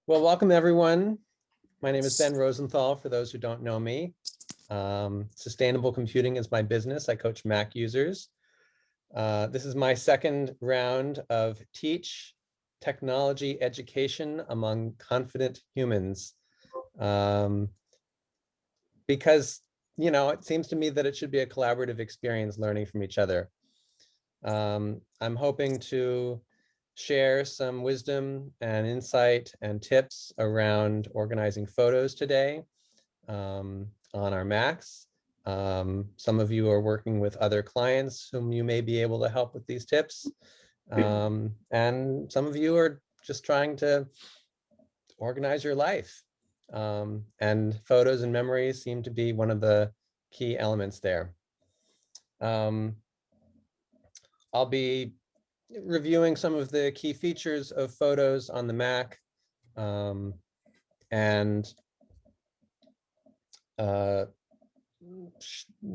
Well, welcome everyone. My name is Ben Rosenthal, for those who don't know me. Sustainable computing is my business. I coach Mac users. This is my second round of Teach Technology Education Among Confident Humans. Because, it seems to me that it should be a collaborative experience learning from each other. I'm hoping to share some wisdom and insight and tips around organizing photos today on our Macs. Some of you are working with other clients whom you may be able to help with these tips. And some of you are just trying to organize your life. And photos and memories seem to be one of the key elements there. I'll be reviewing some of the key features of photos on the Mac, and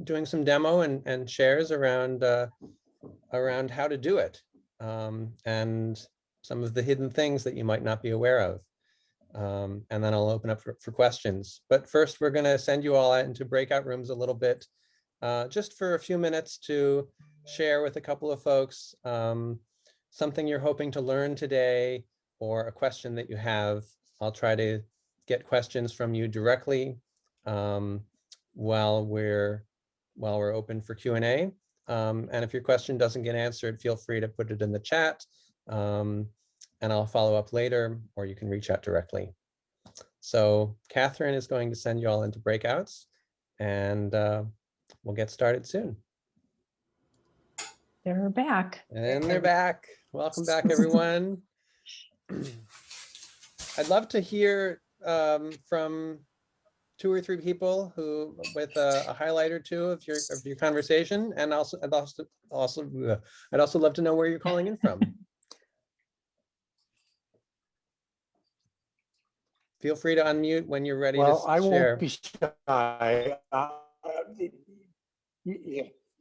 doing some demo and shares around how to do it, and some of the hidden things that you might not be aware of. And then I'll open up for questions. But first, we're going to send you all out into breakout rooms a little bit, just for a few minutes to share with a couple of folks something you're hoping to learn today or a question that you have. I'll try to get questions from you directly while we're open for Q&A. And if your question doesn't get answered, feel free to put it in the chat, and I'll follow up later, or you can reach out directly. So Catherine is going to send you all into breakouts, and we'll get started soon. They're back. And they're back. Welcome back, everyone. I'd love to hear from 2 or 3 people who, with a highlight or two of your conversation, and I'd also love to know where you're calling in from. Feel free to unmute when you're ready to share. Well, I won't be shy.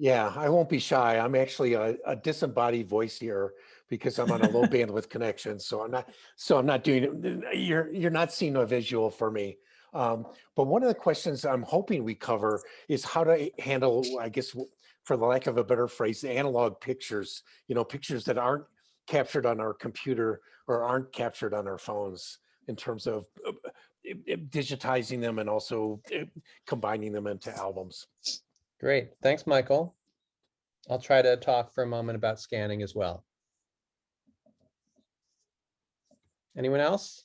Yeah, I won't be shy. I'm actually a disembodied voice here because I'm on a low bandwidth connection. So I'm not doing it. You're not seeing a visual for me. But one of the questions I'm hoping we cover is how to handle, I guess, for the lack of a better phrase, analog pictures. Pictures that aren't captured on our computer or aren't captured on our phones, in terms of digitizing them and also combining them into albums. Great, thanks, Michael. I'll try to talk for a moment about scanning as well. Anyone else?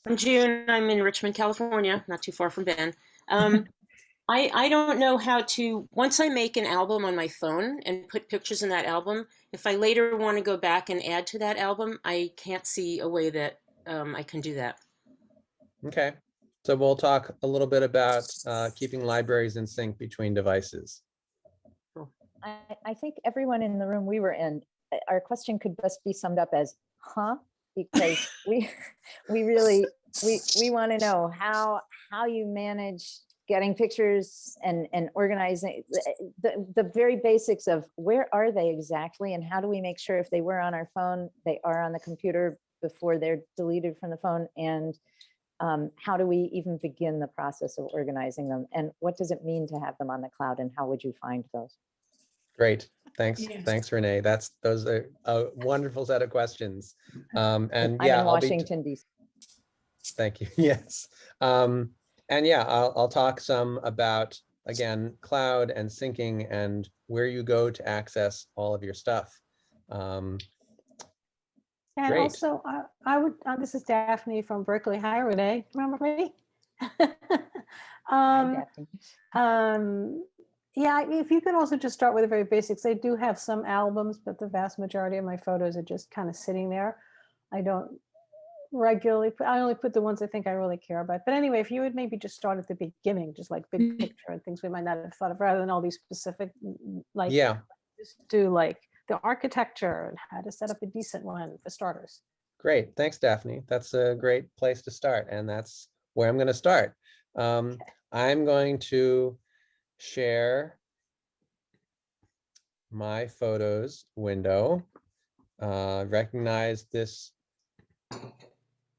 I'm June. I'm in Richmond, California, not too far from Ben. I don't know how to, once I make an album on my phone and put pictures in that album, if I later want to go back and add to that album, I can't see a way that I can do that. Okay, so we'll talk a little bit about keeping libraries in sync between devices. I think everyone in the room we were in, our question could best be summed up as, huh? Because we really want to know how you manage getting pictures and organizing the very basics of where are they exactly, and how do we make sure if they were on our phone, they are on the computer before they're deleted from the phone, and how do we even begin the process of organizing them, and what does it mean to have them on the cloud, and how would you find those? Great, thanks. Yeah. Thanks, Renee. Those are a wonderful set of questions. And I'm yeah, in Washington, D.C. Thank you. Yes. And yeah, I'll talk some about, again, cloud and syncing and where you go to access all of your stuff. And great. Also, I would, this is Daphne from Berkeley. Hi, Renee. Remember me? Hi, Daphne. Yeah, if you could also just start with the very basics. I do have some albums, but the vast majority of my photos are just kind of sitting there. I don't regularly I only put the ones I think I really care about. But anyway, if you would maybe just start at the beginning, just like big picture and things we might not have thought of, rather than all these specific, like, yeah, just do like the architecture and how to set up a decent one for starters. Great, thanks, Daphne. That's a great place to start, and that's where I'm going to start. Okay. I'm going to share my photos window. Recognize this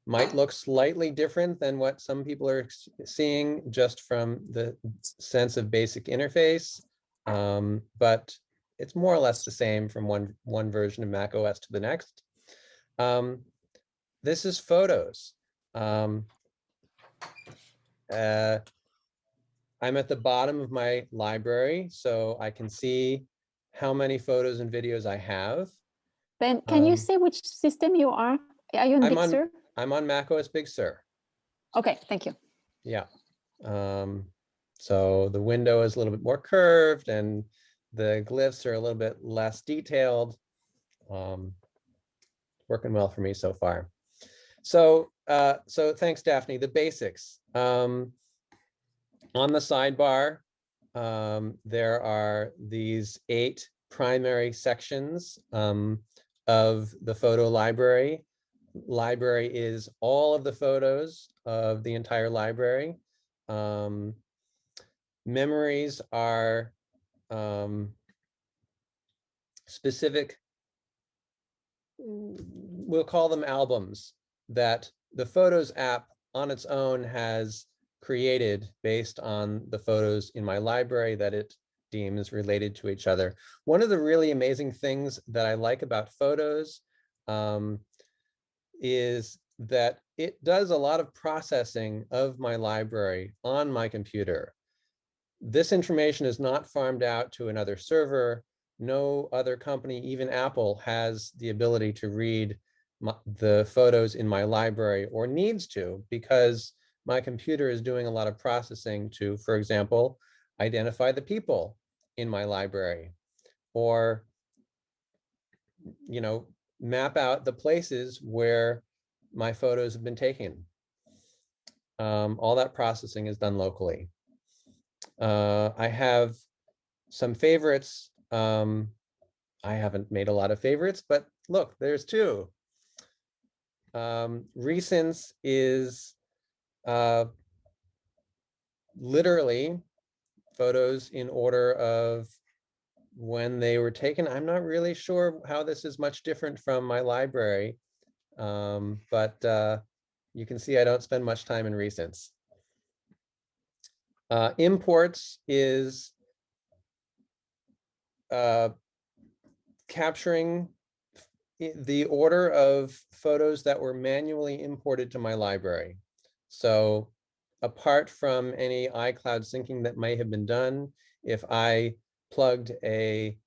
might look slightly different than what some people are seeing just from the sense of basic interface. But it's more or less the same from one version of macOS to the next. This is photos. I'm at the bottom of my library, so I can see how many photos and videos I have. Ben, can you say which system you are? Are you on Big Sur? I'm on macOS Big Sur. Okay, thank you. Yeah. So the window is a little bit more curved and the glyphs are a little bit less detailed. Working well for me so far. So thanks, Daphne. The basics. On the sidebar, there are these 8 primary sections of the photo library. Library is all of the photos of the entire library. Memories are specific, we'll call them albums, that the Photos app on its own has created based on the photos in my library that it deems related to each other. One of the really amazing things that I like about Photos is that it does a lot of processing of my library on my computer. This information is not farmed out to another server. No other company, even Apple, has the ability to read the photos in my library, or needs to, because my computer is doing a lot of processing to, for example, identify the people in my library, or, you know, map out the places where my photos have been taken. All that processing is done locally. I have some favorites. I haven't made a lot of favorites, but look, there's 2. Recents is literally photos in order of when they were taken. I'm not really sure how this is much different from my library, but you can see I don't spend much time in recents. Imports is capturing the order of photos that were manually imported to my library. So apart from any iCloud syncing that may have been done, if I plugged a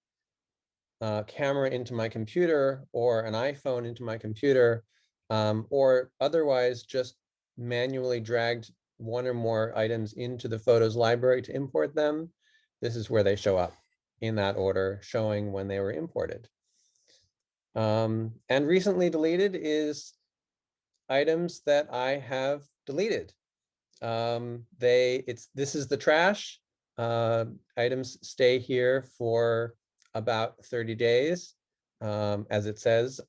camera into my computer or an iPhone into my computer, or otherwise just manually dragged one or more items into the Photos library to import them, this is where they show up in that order, showing when they were imported. And recently deleted is items that I have deleted. This is the trash. Items stay here for about 30 days, as it says,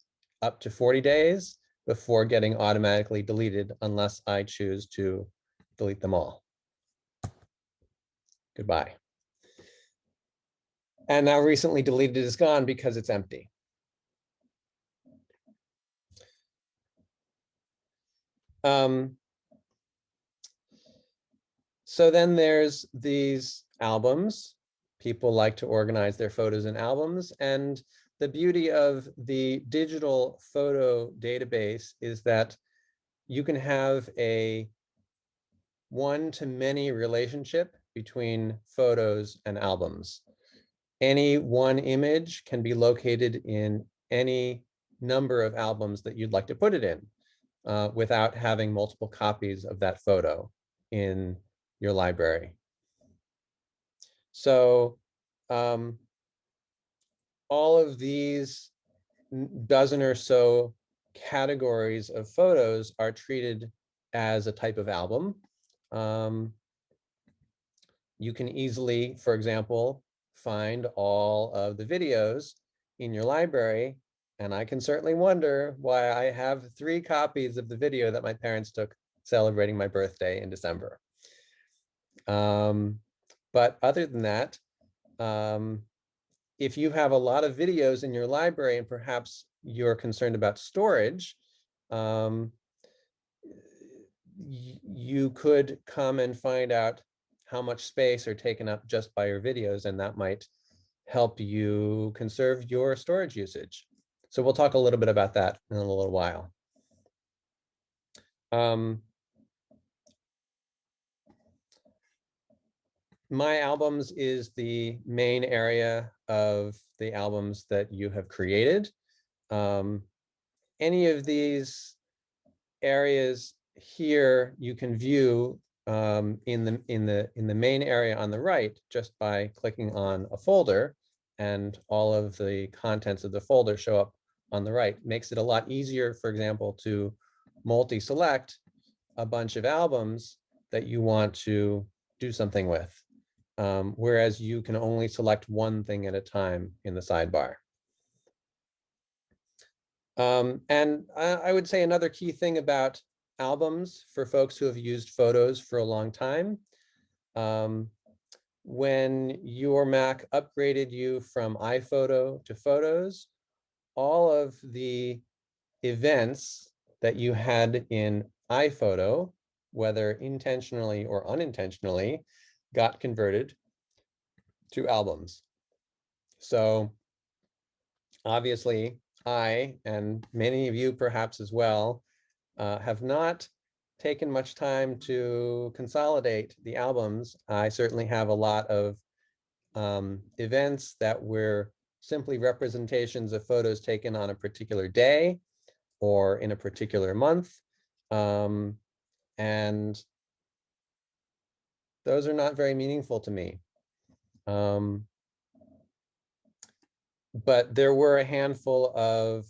up to 40 days before getting automatically deleted, unless I choose to delete them all. Goodbye. And now recently deleted is gone because it's empty. So then there's these albums. People like to organize their photos in albums, and the beauty of the digital photo database is that you can have a one-to-many relationship between photos and albums. Any one image can be located in any number of albums that you'd like to put it in, without having multiple copies of that photo in your library. So all of these dozen or so categories of photos are treated as a type of album. You can easily, for example, find all of the videos in your library, and I can certainly wonder why I have 3 copies of the video that my parents took celebrating my birthday in December. But other than that, if you have a lot of videos in your library and perhaps you're concerned about storage, you could come and find out how much space are taken up just by your videos, and that might help you conserve your storage usage. So we'll talk a little bit about that in a little while. My albums is the main area of the albums that you have created. Any of these areas here you can view in the main area on the right just by clicking on a folder, and all of the contents of the folder show up on the right. Makes it a lot easier, for example, to multi-select a bunch of albums that you want to do something with. Whereas you can only select one thing at a time in the sidebar. And I would say another key thing about albums for folks who have used photos for a long time, when your Mac upgraded you from iPhoto to Photos, all of the events that you had in iPhoto, whether intentionally or unintentionally, got converted to albums. So obviously, I, and many of you perhaps as well, have not taken much time to consolidate the albums. I certainly have a lot of events that were simply representations of photos taken on a particular day or in a particular month. And those are not very meaningful to me. But there were a handful of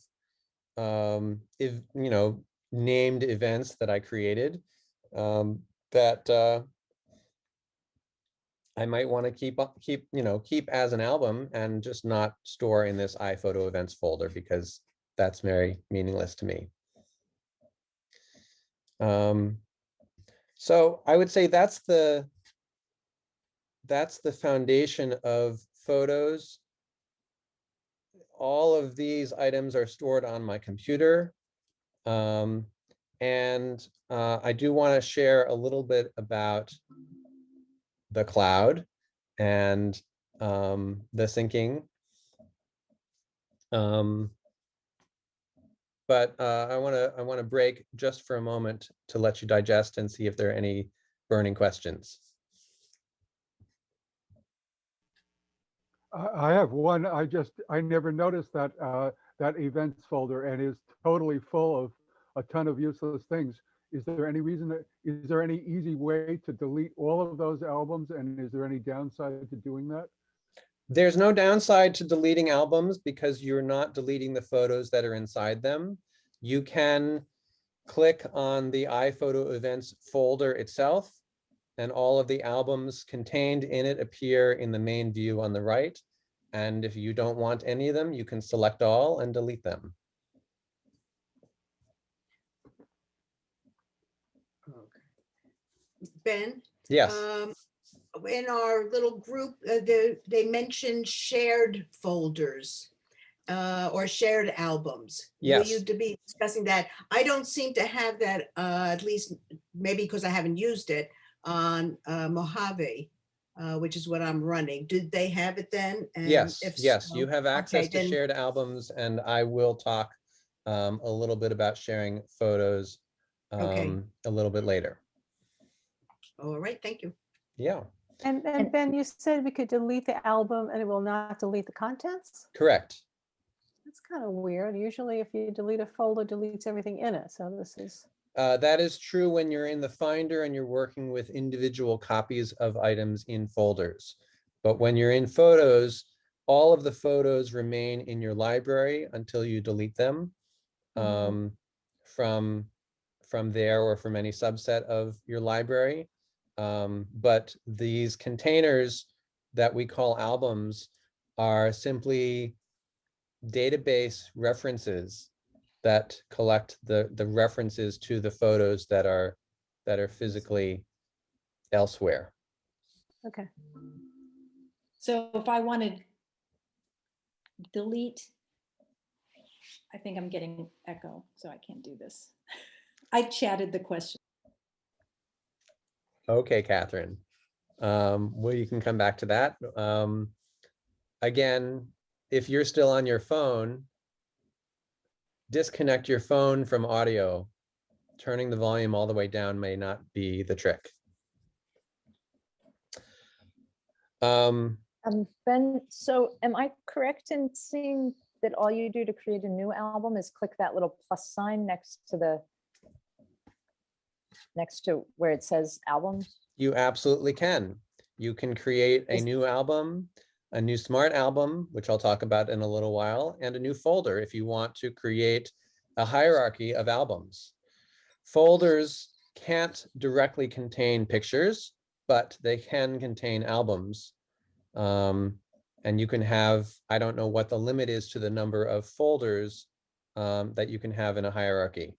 named events that I created that I might want to keep as an album and just not store in this iPhoto events folder, because that's very meaningless to me. So I would say that's the foundation of photos. All of these items are stored on my computer. And I do want to share a little bit about the cloud and the syncing. But I want to break just for a moment to let you digest and see if there are any burning questions. I have one. I never noticed that that events folder, and is totally full of a ton of useless things. Is there any is there any easy way to delete all of those albums? And is there any downside to doing that? There's no downside to deleting albums because you're not deleting the photos that are inside them. You can click on the iPhoto events folder itself, and all of the albums contained in it appear in the main view on the right. And if you don't want any of them, you can select all and delete them. Ben? Yes. In our little group, they mentioned shared folders or shared albums. Yes. Will you be discussing that? I don't seem to have that, at least maybe because I haven't used it, on Mojave, which is what I'm running. Did they have it then? And yes, if yes, so, you have access okay, to shared albums, and I will talk a little bit about sharing photos Okay. a little bit later. All right, thank you. Yeah, And Ben, you said we could delete the album and it will not delete the contents? correct. That's kind of weird. Usually if you delete a folder, it deletes everything in it. So this is. That is true when you're in the Finder and you're working with individual copies of items in folders. But when you're in Photos, all of the photos remain in your library until you delete them from there or from any subset of your library. But these containers that we call albums are simply database references that collect the references to the photos that are physically elsewhere. Okay. So if I wanted delete, I think I'm getting echo, so I can't do this. I chatted the question. Okay, Catherine. Well, you can come back to that. Again, if you're still on your phone, disconnect your phone from audio. Turning the volume all the way down may not be the trick. Ben, so am I correct in seeing that all you do to create a new album is click that little plus sign next to where it says albums? You absolutely can. You can create a new album, a new smart album, which I'll talk about in a little while, and a new folder if you want to create a hierarchy of albums. Folders can't directly contain pictures, but they can contain albums. And you can have, I don't know what the limit is to the number of folders that you can have in a hierarchy.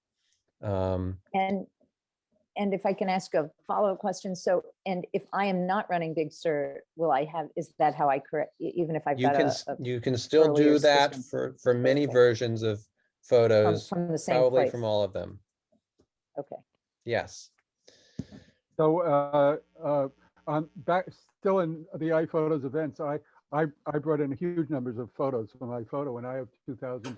And if I can ask a follow-up question, so, and if I am not running Big Sur, will I have, is that how I correct, even if I've You got can a you can still earlier do that system? for many Okay. versions of photos, From the same probably place? from all of them. Okay. Yes. So on back still in the iPhotos events, I brought in huge numbers of photos from iPhoto, and I have 2,000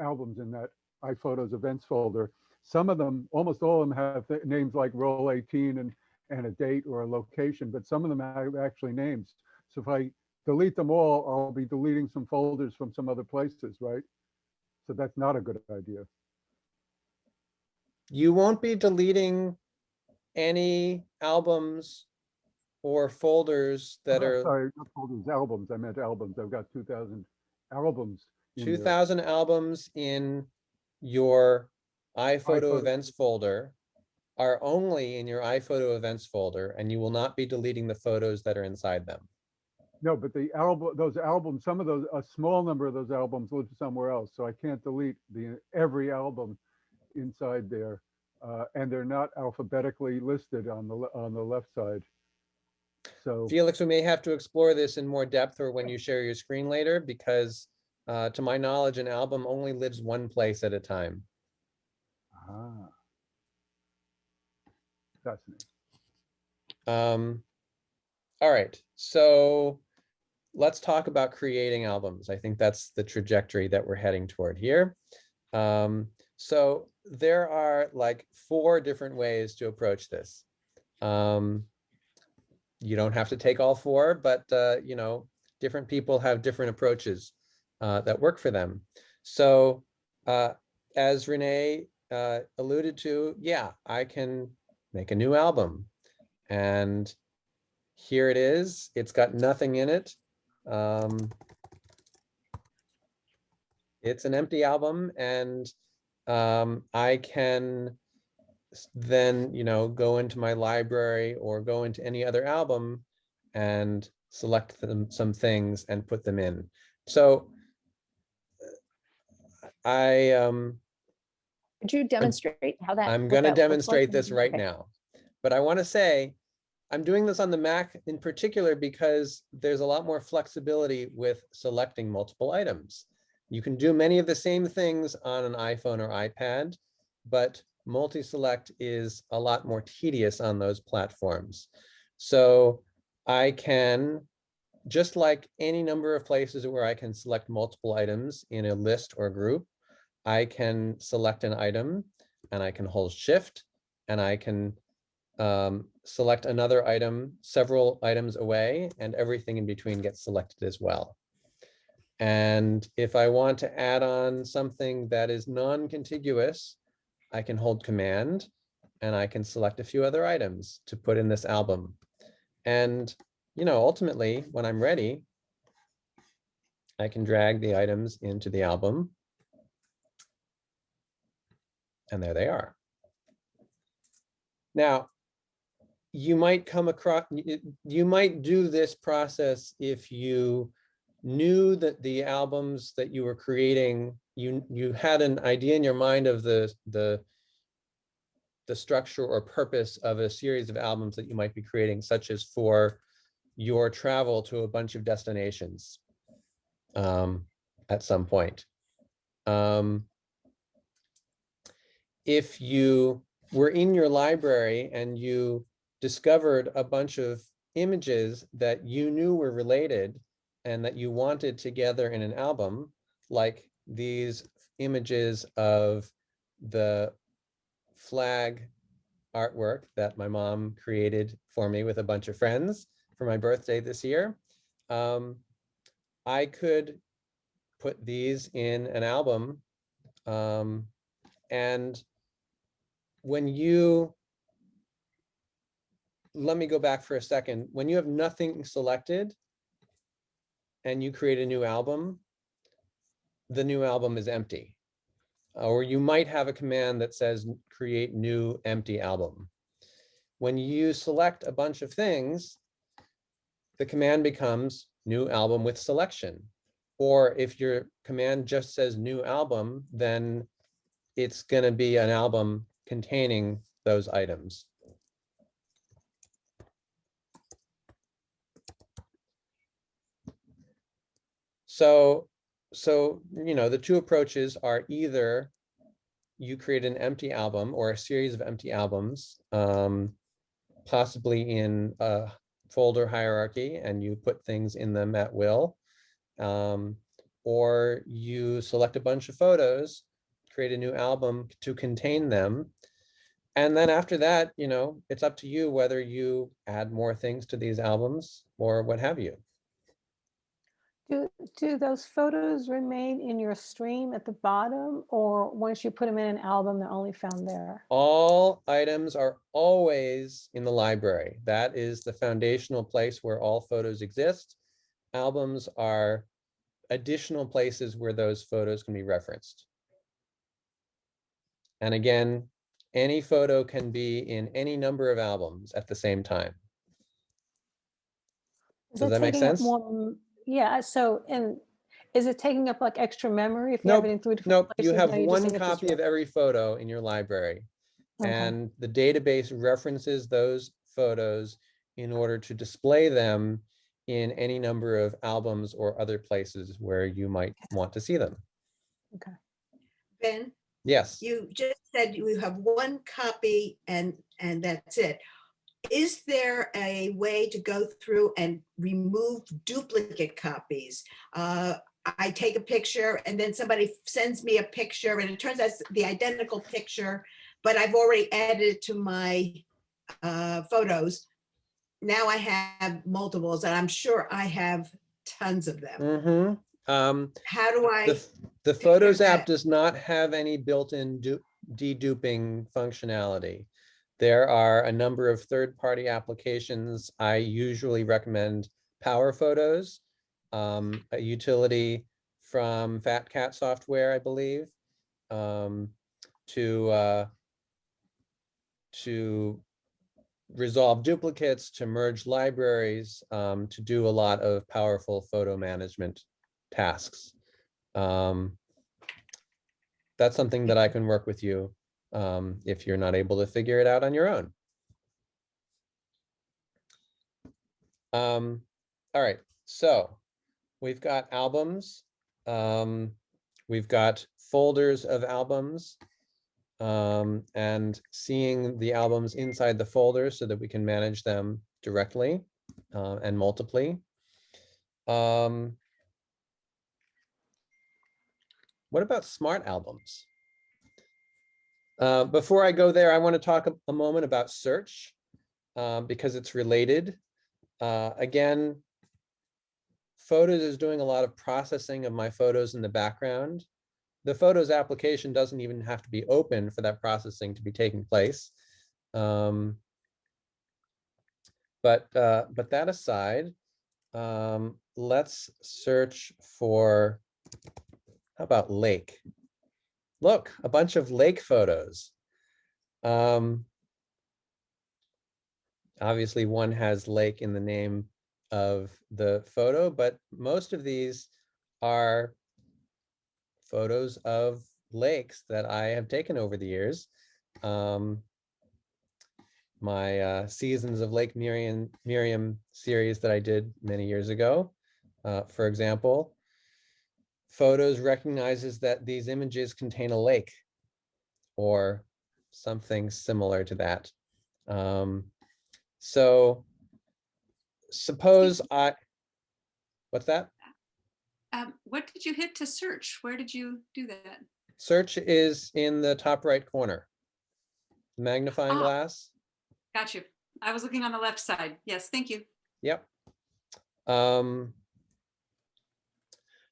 albums in that iPhotos events folder. Some of them, almost all of them, have names like roll 18 and a date or a location, but some of them have actually names. So if I delete them all, I'll be deleting some folders from some other places, right? So that's not a good idea. You won't be deleting any albums or folders that are Sorry, not folders, albums. I meant albums. I've got 2,000 albums in there. 2,000 albums in your iPhoto iPhoto. events folder are only in your iPhoto events folder, and you will not be deleting the photos that are inside them. No, but the album, those albums, some of those, a small number of those albums live somewhere else. So I can't delete every album inside there. And they're not alphabetically listed on the left side. So Felix, we may have to explore this in more depth or when you share your screen later, because to my knowledge, an album only lives one place at a time. fascinating. All right, so let's talk about creating albums. I think that's the trajectory that we're heading toward here. So there are like 4 different ways to approach this. You don't have to take all 4, but you know, different people have different approaches that work for them. So as Renee alluded to, yeah, I can make a new album, and here it is. It's got nothing in it. It's an empty album, and I can then, you know, go into my library or go into any other album and select some things and put them in. So Could you demonstrate how that? I'm what going to that looks like? demonstrate this right Okay. now, but I want to say I'm doing this on the Mac in particular because there's a lot more flexibility with selecting multiple items. You can do many of the same things on an iPhone or iPad, but multi-select is a lot more tedious on those platforms. So I can, just like any number of places where I can select multiple items in a list or group, I can select an item and I can hold Shift and I can select another item several items away, and everything in between gets selected as well. And if I want to add on something that is non-contiguous, I can hold Command and I can select a few other items to put in this album. And, you know, ultimately, when I'm ready, I can drag the items into the album. And there they are. Now, you might come across, you might do this process if you knew that the albums that you were creating, you had an idea in your mind of the structure or purpose of a series of albums that you might be creating, such as for your travel to a bunch of destinations at some point. If you were in your library and you discovered a bunch of images that you knew were related and that you wanted together in an album, like these images of the flag artwork that my mom created for me with a bunch of friends for my birthday this year. I could put these in an album. And when you, let me go back for a second. When you have nothing selected and you create a new album, the new album is empty. Or you might have a command that says create new empty album. When you select a bunch of things, the command becomes new album with selection. Or if your command just says new album, then it's going to be an album containing those items. So the two approaches are either you create an empty album or a series of empty albums, possibly in a folder hierarchy, and you put things in them at will, or you select a bunch of photos, create a new album to contain them. And then after that, it's up to you whether you add more things to these albums or what have you. Do those photos remain in your stream at the bottom, or once you put them in an album, they're only found there? All items are always in the library. That is the foundational place where all photos exist. Albums are additional places where those photos can be referenced. And again, any photo can be in any number of albums at the same time. Does that make sense? Yeah, and is it taking up like extra memory if you Nope, have it in 3 different places? you have No, you're just one saying it's just copy of every photo in your library. Okay. And the database references those photos in order to display them in any number of albums or other places where you might want to see them. Okay. Ben, Yes. you just said you have one copy and that's it. Is there a way to go through and remove duplicate copies? I take a picture and then somebody sends me a picture and it turns out it's the identical picture, but I've already added it to my photos. Now I have multiples and I'm sure I have tons of them. Mm-hmm. How do I? The Photos app does not have any built-in deduping functionality. There are a number of third-party applications. I usually recommend Power Photos, a utility from Fat Cat Software, I believe, to resolve duplicates, to merge libraries, to do a lot of powerful photo management tasks. That's something that I can work with you if you're not able to figure it out on your own. All right, so we've got albums. We've got folders of albums, and seeing the albums inside the folder so that we can manage them directly and multiply. What about smart albums? Before I go there, I want to talk a moment about search because it's related. Again, Photos is doing a lot of processing of my photos in the background. The Photos application doesn't even have to be open for that processing to be taking place. But that aside, let's search for, how about lake? Look, a bunch of lake photos. Obviously, one has lake in the name of the photo, but most of these are photos of lakes that I have taken over the years. My Seasons of Lake Miriam series that I did many years ago, for example, Photos recognizes that these images contain a lake or something similar to that. So suppose what's that? What did you hit to search? Where did you do that? Search is in the top right corner. Magnifying glass. Got you. I was looking on the left side. Yes, thank you. Yep.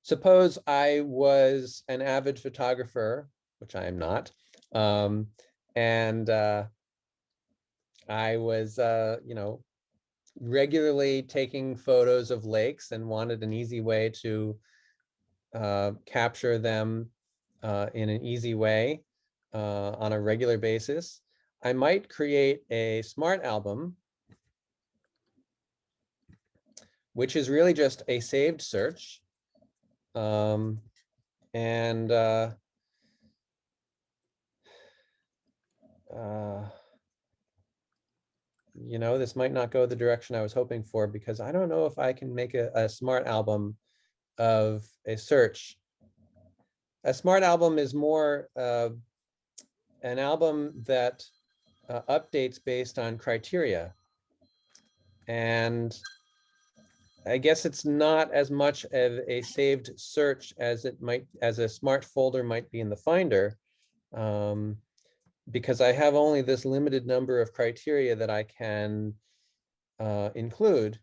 Suppose I was an avid photographer, which I am not, and I was, regularly taking photos of lakes and wanted an easy way to capture them in an easy way on a regular basis. I might create a smart album, which is really just a saved search. This might not go the direction I was hoping for, because I don't know if I can make a smart album of a search. A smart album is more an album that updates based on criteria. And I guess it's not as much of a saved search as a smart folder might be in the Finder, because I have only this limited number of criteria that I can include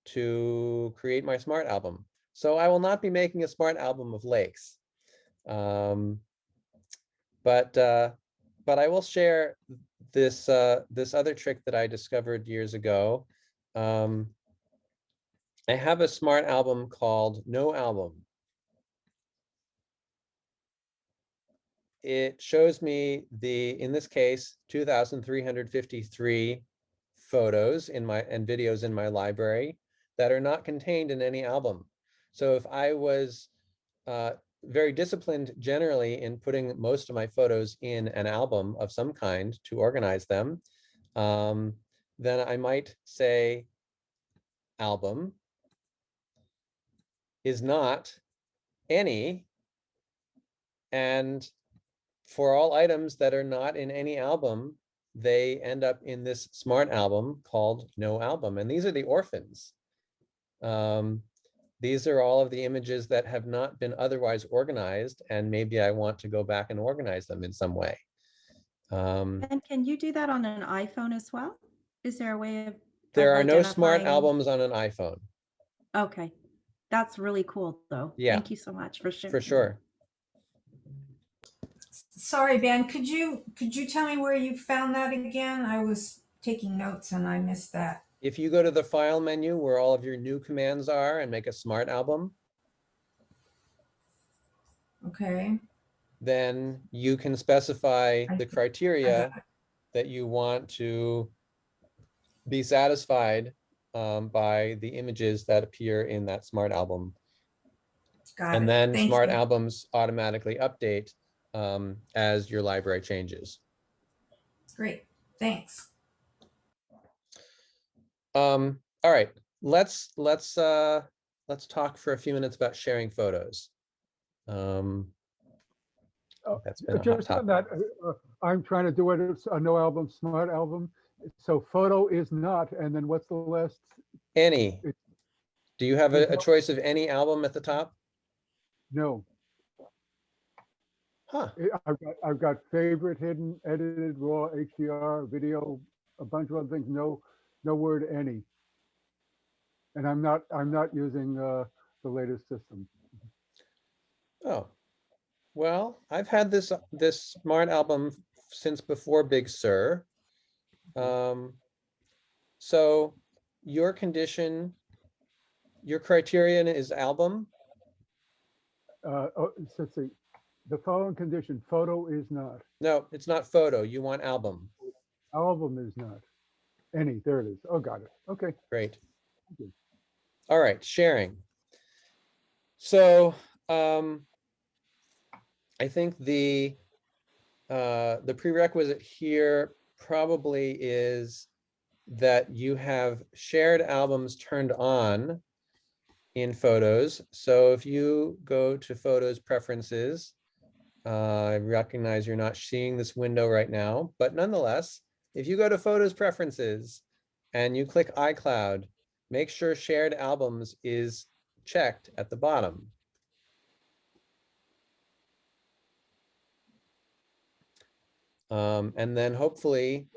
to create my smart album. So I will not be making a smart album of lakes, but I will share this this other trick that I discovered years ago. I have a smart album called No Album. It shows me in this case, 2,353 photos and videos in my library that are not contained in any album. So if I was very disciplined generally in putting most of my photos in an album of some kind to organize them, then I might say album is not any, and for all items that are not in any album, they end up in this smart album called No Album. And these are the orphans. These are all of the images that have not been otherwise organized, and maybe I want to go back and organize them in some way. And can you do that on an iPhone as well? Is there a way of there are no smart identifying- albums on an iPhone. Okay, that's really cool though. Yeah. Thank you so much for sharing. For sure. Sorry, Ben, could you tell me where you found that again? I was taking notes and I missed that. If you go to the file menu where all of your new commands are and make a smart album, Okay. then you can specify the criteria that you want to be satisfied by the images that appear in that smart album. Got And it. then Thank smart you. albums automatically update as your library changes. Great. Thanks. All right, let's talk for a few minutes about sharing photos. That's been a hot Just on topic. that, I'm trying to do it as a no album, smart album. So photo is not, and then what's the last? Any. It- Do you have there's a no- choice of any album at the top? No, Huh. I've got favorite, hidden, edited, raw, HDR, video, a bunch of other things. No word any. And I'm not using the latest system. Oh, well, I've had this smart album since before Big Sur. So your condition, your criterion is album. Let's see. The following condition: photo is not. No, it's not photo. You want album. Album is not. Any. There it is. Oh, got it. Okay. Great. Thank you. All right, sharing. So I think the prerequisite here probably is that you have shared albums turned on in Photos. So if you go to Photos Preferences, I recognize you're not seeing this window right now, but nonetheless, if you go to Photos Preferences and you click iCloud, make sure Shared Albums is checked at the bottom. And then hopefully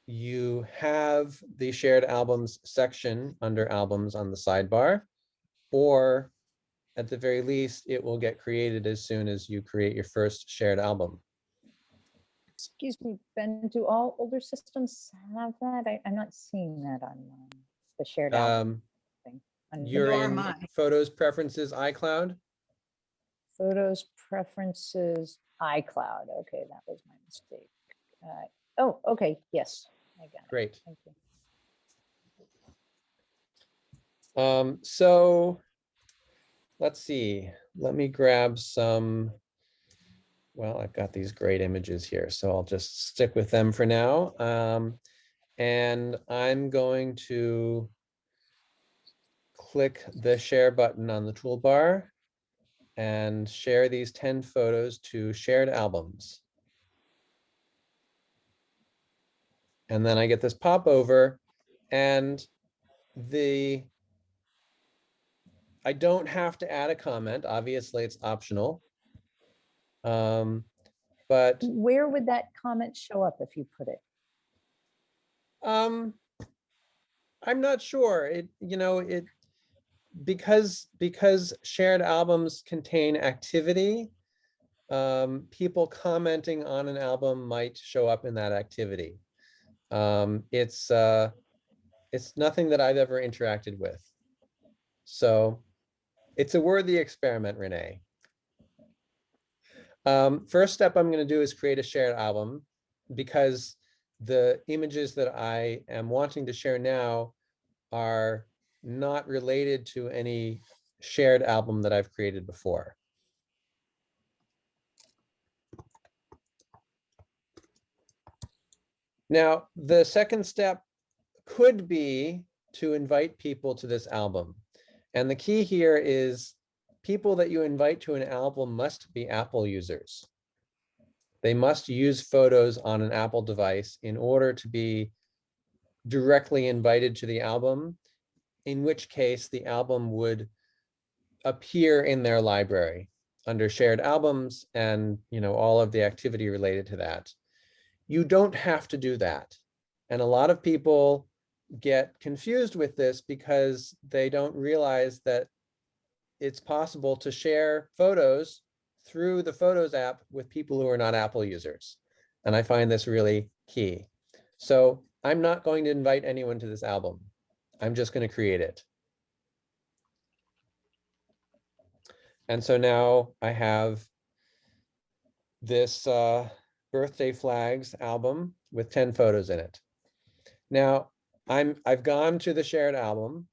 you have the Shared Albums section under Albums on the sidebar, or at the very least, it will get created as soon as you create your first shared album. Excuse me, Ben, do all older systems have that? I'm not seeing that on the shared album thing. You're Nor in am I. Photos, Preferences, iCloud? Photos, Preferences, iCloud. Okay, that was my mistake. Oh, okay, yes, I got it. Great. Thank you. So let's see, let me grab some, well, I've got these great images here, so I'll just stick with them for now. And I'm going to click the share button on the toolbar and share these 10 photos to shared albums. And then I get this popover, and I don't have to add a comment. Obviously, it's optional. But where would that comment show up if you put it? I'm not sure. Because shared albums contain activity, people commenting on an album might show up in that activity. It's nothing that I've ever interacted with. So it's a worthy experiment, Renee. First step I'm going to do is create a shared album, because the images that I am wanting to share now are not related to any shared album that I've created before. Now, the second step could be to invite people to this album. And the key here is people that you invite to an album must be Apple users. They must use photos on an Apple device in order to be directly invited to the album, in which case the album would appear in their library under shared albums and all of the activity related to that. You don't have to do that. And a lot of people get confused with this because they don't realize that it's possible to share photos through the Photos app with people who are not Apple users. And I find this really key. So I'm not going to invite anyone to this album. I'm just going to create it. And so now I have this birthday flags album with 10 photos in it. Now I've gone to the shared album,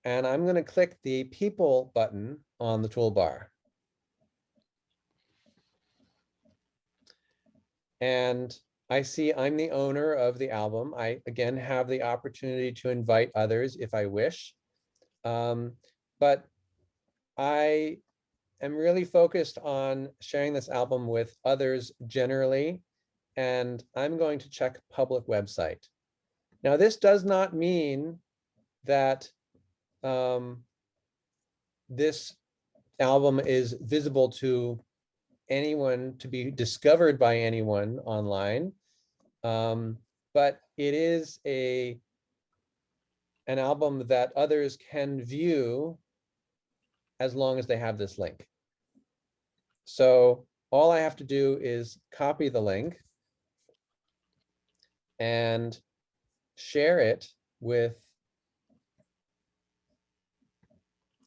and I'm going to click the people button on the toolbar. And I see I'm the owner of the album. I, again, have the opportunity to invite others if I wish. But I am really focused on sharing this album with others generally, and I'm going to check public website. Now, this does not mean that this album is visible to anyone, to be discovered by anyone online, but it is an album that others can view as long as they have this link. So all I have to do is copy the link and share it with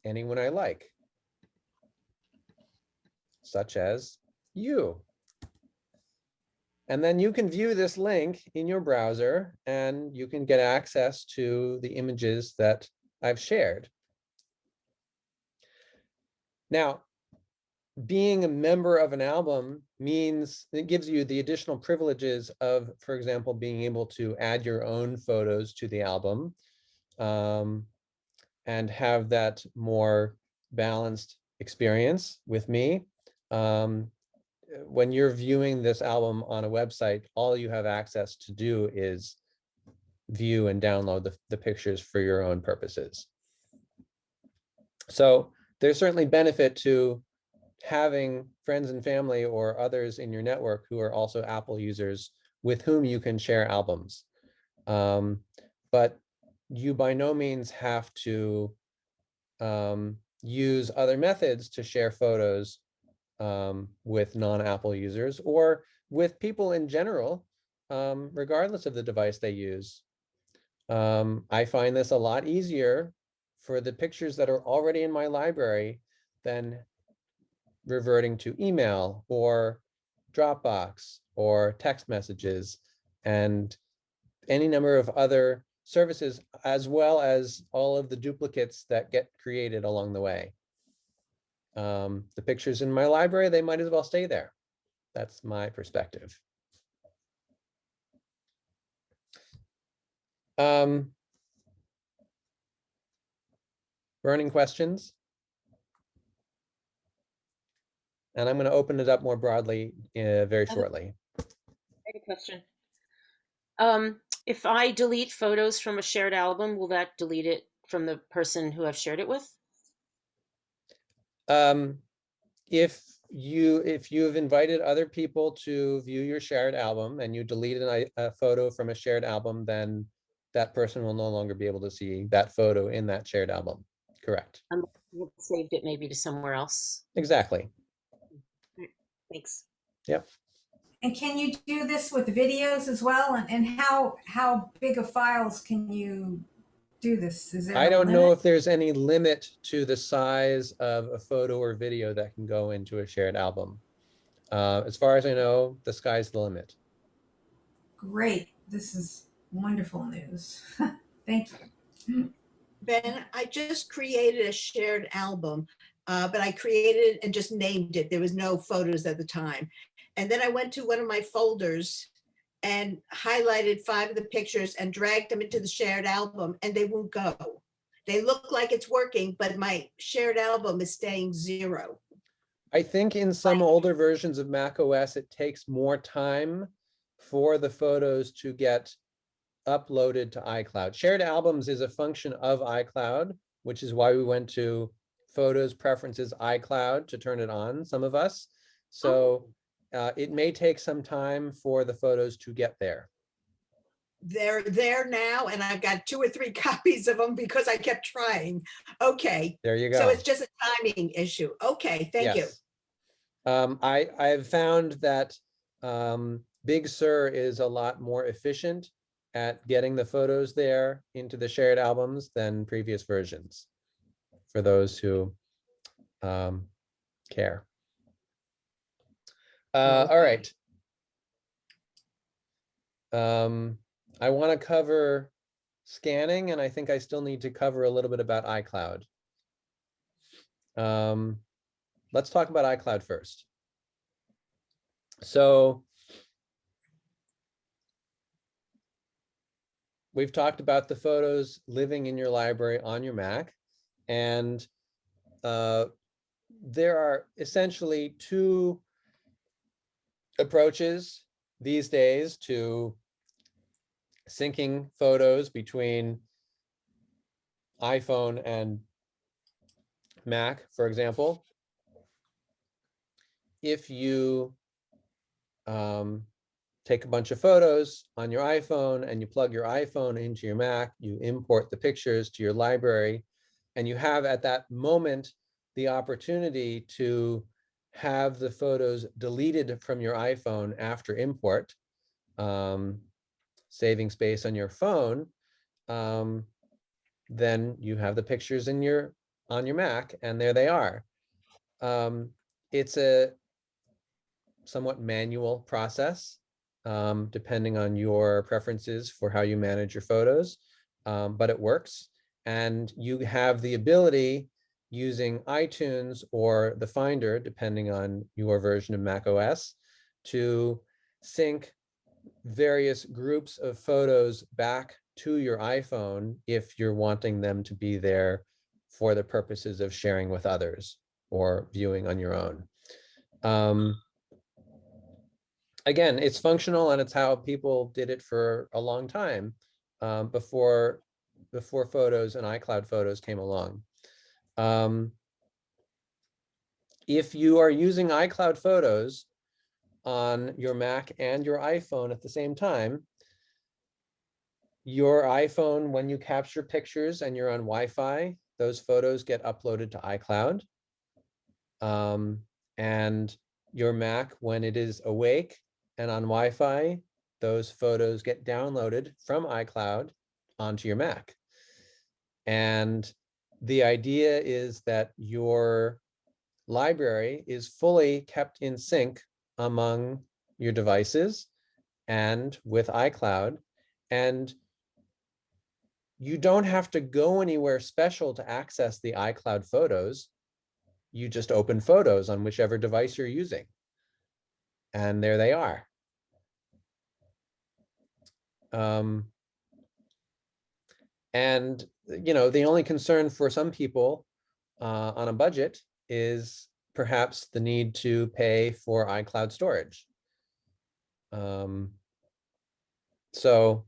anyone I like, such as you. And then you can view this link in your browser, and you can get access to the images that I've shared. Now, being a member of an album means it gives you the additional privileges of, for example, being able to add your own photos to the album, and have that more balanced experience with me. when you're viewing this album on a website, all you have access to do is view and download the pictures for your own purposes. So there's certainly benefit to having friends and family or others in your network who are also Apple users with whom you can share albums. But you by no means have to use other methods to share photos with non-Apple users or with people in general, regardless of the device they use. I find this a lot easier for the pictures that are already in my library than reverting to email or Dropbox or text messages and any number of other services, as well as all of the duplicates that get created along the way. The pictures in my library, they might as well stay there. That's my perspective. Burning questions? And I'm going to open it up more broadly very shortly. I have a question. If I delete photos from a shared album, will that delete it from the person who I've shared it with? If you have invited other people to view your shared album and you deleted a photo from a shared album, then that person will no longer be able to see that photo in that shared album. Correct. You saved it maybe to somewhere else. Exactly. Thanks. Yep. And can you do this with videos as well? And how big of files can you do this? Is there I a don't know limit? if there's any limit to the size of a photo or video that can go into a shared album. As far as I know, the sky's the limit. Great. This is wonderful news. Thank you. Ben, I just created a shared album, but I created it and just named it. There was no photos at the time. And then I went to one of my folders and highlighted 5 of the pictures and dragged them into the shared album, and they won't go. They look like it's working, but my shared album is staying 0. I think in some older versions of macOS, it takes more time for the photos to get uploaded to iCloud. Shared albums is a function of iCloud, which is why we went to Photos, Preferences, iCloud to turn it on, some of us. So it may take some time for the photos to get there. They're there now, and I've got 2 or 3 copies of them because I kept trying. Okay. There you go. So it's just a timing issue. Okay, thank you. I've found that Big Sur is a lot more efficient at getting the photos there into the shared albums than previous versions, for those who care. All right. I want to cover scanning, and I think I still need to cover a little bit about iCloud. Let's talk about iCloud first. So we've talked about the photos living in your library on your Mac, and there are essentially 2 approaches these days to syncing photos between iPhone and Mac, for example. If you take a bunch of photos on your iPhone and you plug your iPhone into your Mac, you import the pictures to your library, and you have at that moment the opportunity to have the photos deleted from your iPhone after import, saving space on your phone, then you have the pictures on your Mac, and there they are. It's a somewhat manual process, depending on your preferences for how you manage your photos, but it works. And you have the ability, using iTunes or the Finder, depending on your version of macOS, to sync various groups of photos back to your iPhone if you're wanting them to be there for the purposes of sharing with others or viewing on your own. again, it's functional and it's how people did it for a long time, before Photos and iCloud Photos came along. If you are using iCloud Photos on your Mac and your iPhone at the same time, your iPhone, when you capture pictures and you're on Wi-Fi, those photos get uploaded to iCloud. And your Mac, when it is awake and on Wi-Fi, those photos get downloaded from iCloud onto your Mac. And the idea is that your library is fully kept in sync among your devices and with iCloud. And you don't have to go anywhere special to access the iCloud photos. You just open Photos on whichever device you're using. And there they are. And the only concern for some people on a budget is perhaps the need to pay for iCloud storage. So,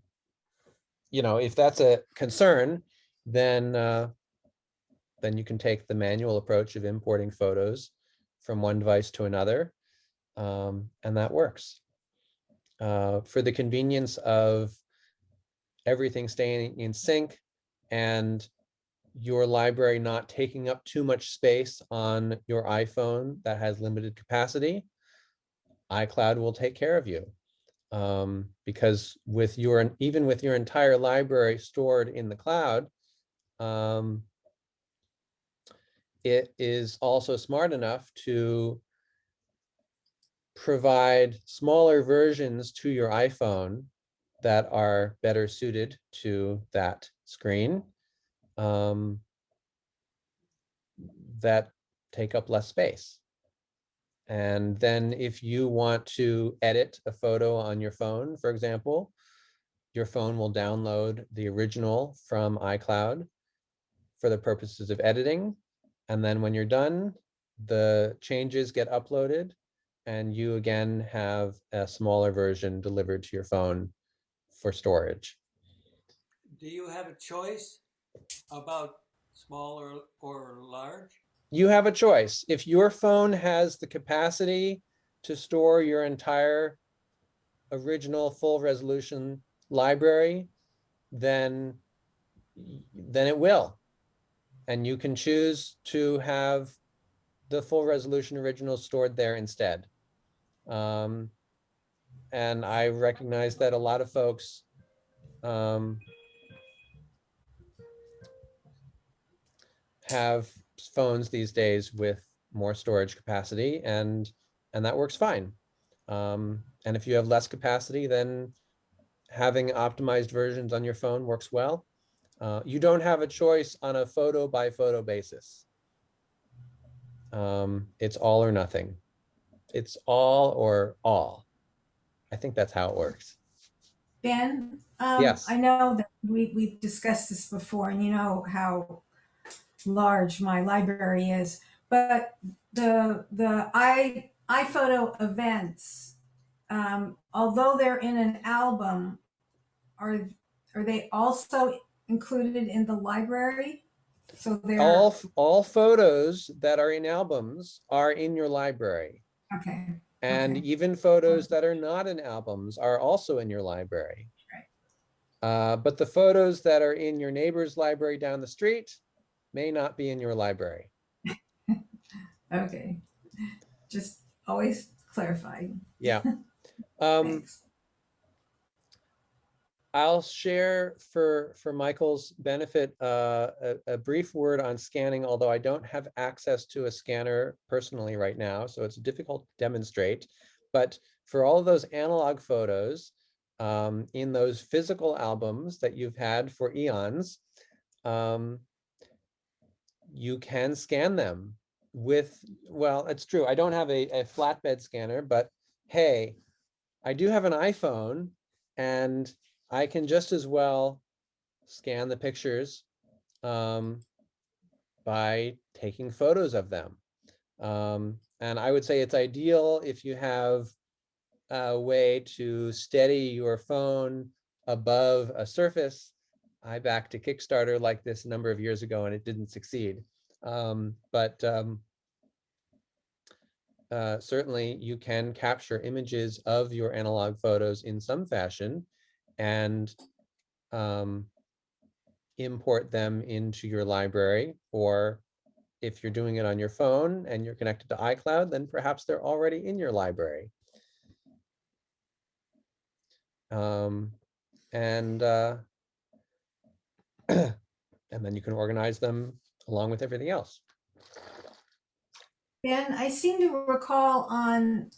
if that's a concern, then you can take the manual approach of importing photos from one device to another, and that works. For the convenience of everything staying in sync and your library not taking up too much space on your iPhone that has limited capacity, iCloud will take care of you. Because even with your entire library stored in the cloud, it is also smart enough to provide smaller versions to your iPhone that are better suited to that screen, that take up less space. And then if you want to edit a photo on your phone, for example, your phone will download the original from iCloud for the purposes of editing. And then when you're done, the changes get uploaded and you again have a smaller version delivered to your phone for storage. Do you have a choice about small or large? You have a choice. If your phone has the capacity to store your entire original full resolution library, then it will. And you can choose to have the full resolution original stored there instead. And I recognize that a lot of folks have phones these days with more storage capacity, and that works fine. And if you have less capacity, then having optimized versions on your phone works well. You don't have a choice on a photo by photo basis. It's all or nothing. It's all or all. I think that's how it works. Ben, Yes. I know that we've discussed this before, and you know how large my library is, but the iPhoto events, although they're in an album, are they also included in the library? So they're all photos that are in albums are in your library. okay. And okay. even photos that are not in albums are also in your library. Right. But the photos that are in your neighbor's library down the street may not be in your library. Okay. Just always clarifying. Yeah. Thanks. I'll share for Michael's benefit a brief word on scanning, although I don't have access to a scanner personally right now, so it's difficult to demonstrate. But for all of those analog photos in those physical albums that you've had for eons, you can scan them with, well, it's true, I don't have a flatbed scanner, but hey, I do have an iPhone, and I can just as well scan the pictures by taking photos of them. And I would say it's ideal if you have way to steady your phone above a surface. I backed a Kickstarter like this a number of years ago and it didn't succeed. Certainly you can capture images of your analog photos in some fashion and import them into your library, or if you're doing it on your phone and you're connected to iCloud, then perhaps they're already in your library. And then you can organize them along with everything else. Ben, I seem to recall on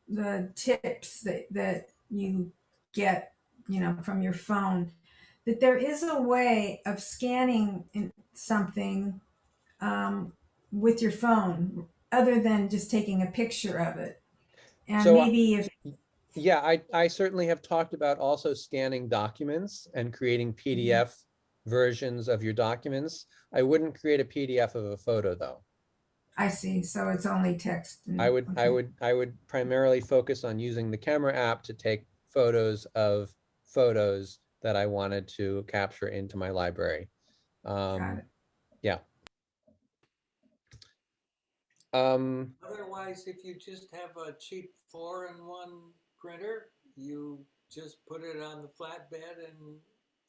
the tips that you get, from your phone, that there is a way of scanning something with your phone other than just taking a picture of it. And So, maybe if yeah, I certainly have talked about also scanning documents and creating PDF versions of your documents. I wouldn't create a PDF of a photo though. I see, so it's only text. I would primarily focus on using the camera app to take photos of photos that I wanted to capture into my library. Got it. Yeah. Otherwise, if you just have a cheap 4-in-1 printer, you just put it on the flatbed and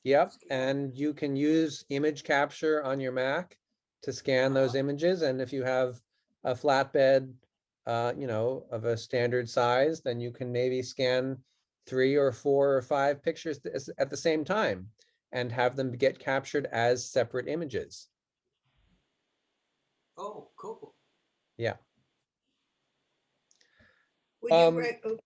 Yep, and you can use image capture on your Mac to scan those images. And if you have a flatbed, of a standard size, then you can maybe scan 3 or 4 or 5 pictures at the same time and have them get captured as separate images. oh, cool. Yeah. Would you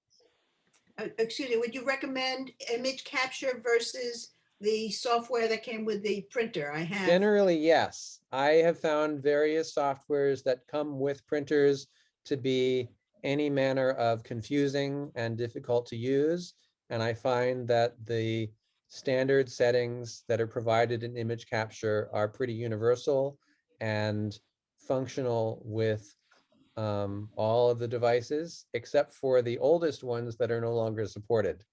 excuse me, would you recommend image capture versus the software that came with the printer? I have. Generally, yes. I have found various softwares that come with printers to be any manner of confusing and difficult to use. And I find that the standard settings that are provided in image capture are pretty universal and functional with all of the devices, except for the oldest ones that are no longer supported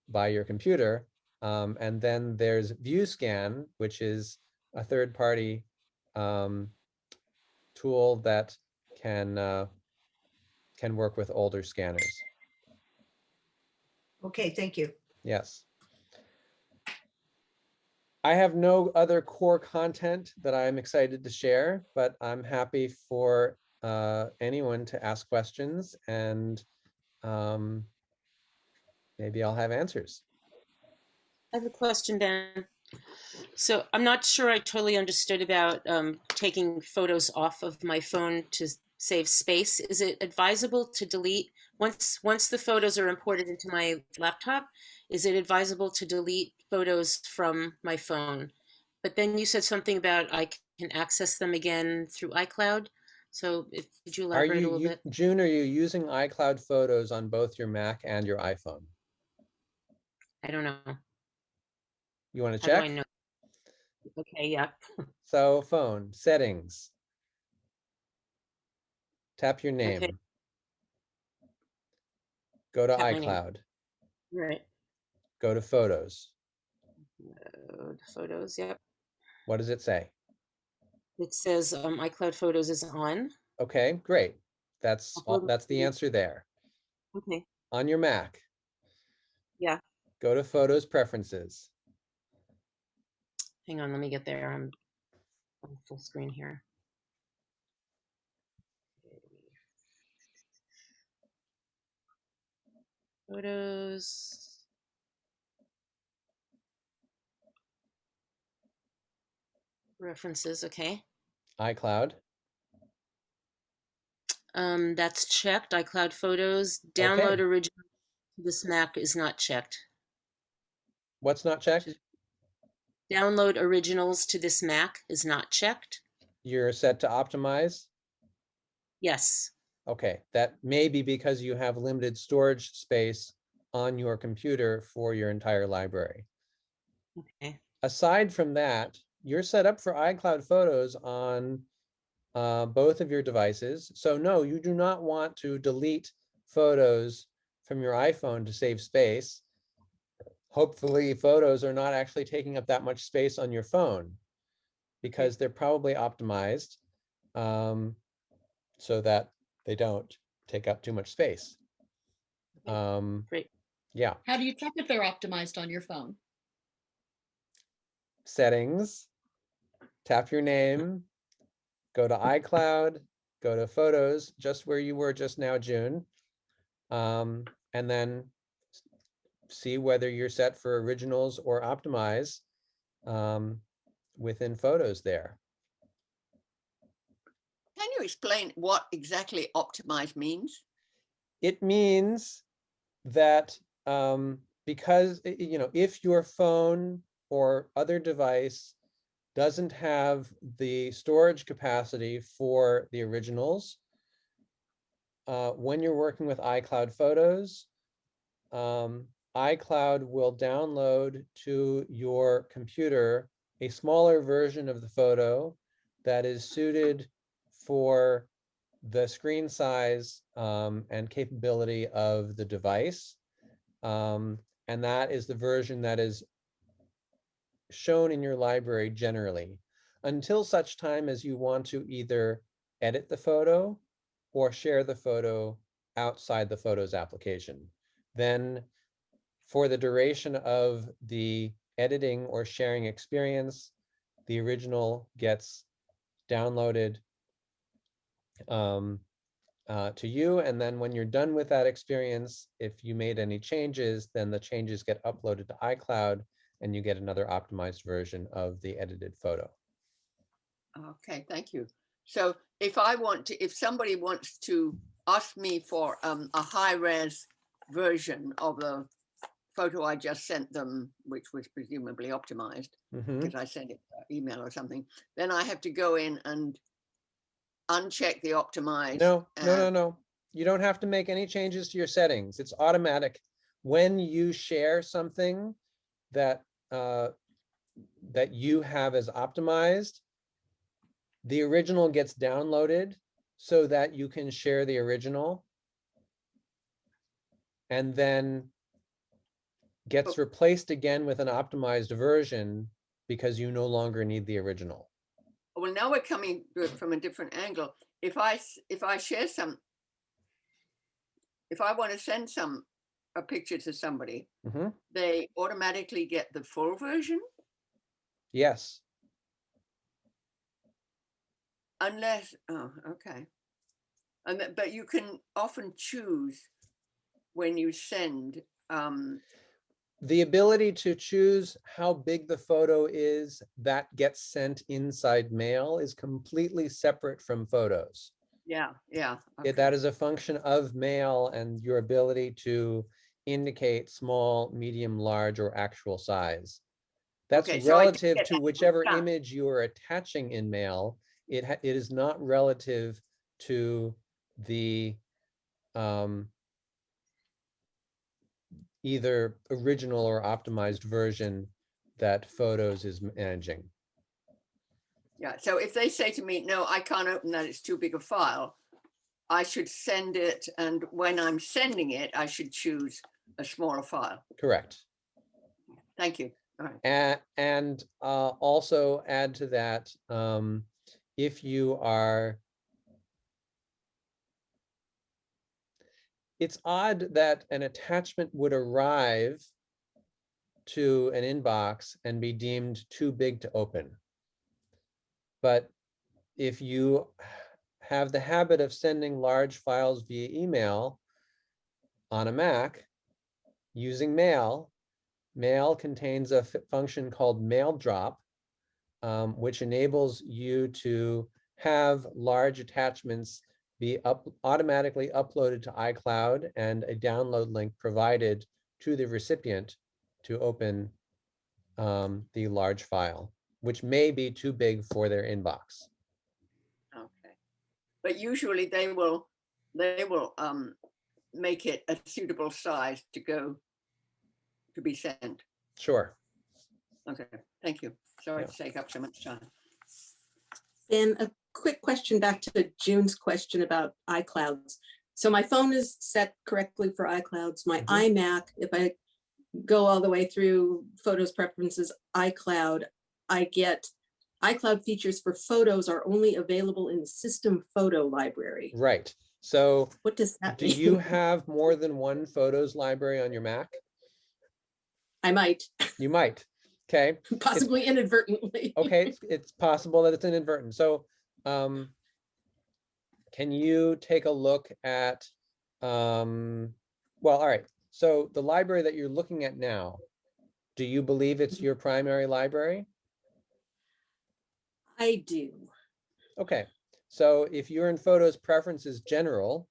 by your computer. And then there's ViewScan, which is a third-party tool that can work with older scanners. Okay, thank you. Yes. I have no other core content that I'm excited to share, but I'm happy for anyone to ask questions, and maybe I'll have answers. I have a question, Ben. So I'm not sure I totally understood about taking photos off of my phone to save space. Is it advisable to delete once the photos are imported into my laptop? Is it advisable to delete photos from my phone? But then you said something about I can access them again through iCloud. So could you elaborate a little bit? June, are you using iCloud Photos on both your Mac and your iPhone? I don't know. You want to How do I check? know? Okay, yeah. So phone, settings. Tap your name. Okay. Go to Tap my name. iCloud. Right. Go to Photos. Go to Photos, yep. What does it say? It says iCloud Photos is on. Okay, great. That's the answer there. Okay. On your Mac, Yeah. go to Photos Preferences. Hang on, let me get there. I'm on full screen here. Photos. References, okay. iCloud. That's checked. iCloud Photos. Download Okay. original to this Mac is not checked. What's not checked? Download originals to this Mac is not checked. You're set to optimize? Yes. Okay, that may be because you have limited storage space on your computer for your entire library. Okay. Aside from that, you're set up for iCloud Photos on both of your devices. So no, you do not want to delete photos from your iPhone to save space. Hopefully photos are not actually taking up that much space on your phone, because they're probably optimized so that they don't take up too much space. Great. Yeah. How do you check if they're optimized on your phone? Settings, tap your name, go to iCloud, go to Photos, just where you were just now, June, and then see whether you're set for originals or optimize within Photos there. Can you explain what exactly optimize means? It means that because, you know, if your phone or other device doesn't have the storage capacity for the originals, when you're working with iCloud Photos, iCloud will download to your computer a smaller version of the photo that is suited for the screen size and capability of the device. And that is the version that is shown in your library generally, until such time as you want to either edit the photo or share the photo outside the Photos application. Then for the duration of the editing or sharing experience, the original gets downloaded to you. And then when you're done with that experience, if you made any changes, then the changes get uploaded to iCloud and you get another optimized version of the edited photo. Okay, thank you. So if somebody wants to ask me for a high-res version of the photo I just sent them, which was presumably optimized, because I sent it by email or something, then I have to go in and uncheck the optimize. No. You don't have to make any changes to your settings. It's automatic. When you share something that that you have as optimized, the original gets downloaded so that you can share the original, and then gets replaced again with an optimized version because you no longer need the original. Well, now we're coming to it from a different angle. If I share if I want to send a picture to somebody, they automatically get the full version? Yes. Unless, okay. But you can often choose when you send. The ability to choose how big the photo is that gets sent inside mail is completely separate from Photos. Yeah. Okay. That is a function of mail and your ability to indicate small, medium, large, or actual size. That's relative to whichever image you are attaching in mail. It is not relative to the either original or optimized version that Photos is managing. Yeah, so if they say to me, no, I can't open that, it's too big a file, I should send it, and when I'm sending it, I should choose a smaller file. Correct. Thank you. All right. And also add to that, if you are, it's odd that an attachment would arrive to an inbox and be deemed too big to open. But if you have the habit of sending large files via email on a Mac using Mail, Mail contains a function called Mail Drop, which enables you to have large attachments be automatically uploaded to iCloud and a download link provided to the recipient to open the large file, which may be too big for their inbox. Okay, but usually they will make it a suitable size to be sent. Sure. Okay, thank you. Sorry to take up so much time. Ben, a quick question back to June's question about iClouds. So my phone is set correctly for iClouds. My iMac, if I go all the way through Photos Preferences, iCloud, I get iCloud features for photos are only available in the System Photo Library. Right. So what does that do mean? you have more than one photos library on your Mac? I might. You might. Okay. Possibly inadvertently. Okay, it's possible that it's inadvertent. So can you take a look at, well, all right. So the library that you're looking at now, do you believe it's your primary library? I do. Okay. So if you're in Photos Preferences General,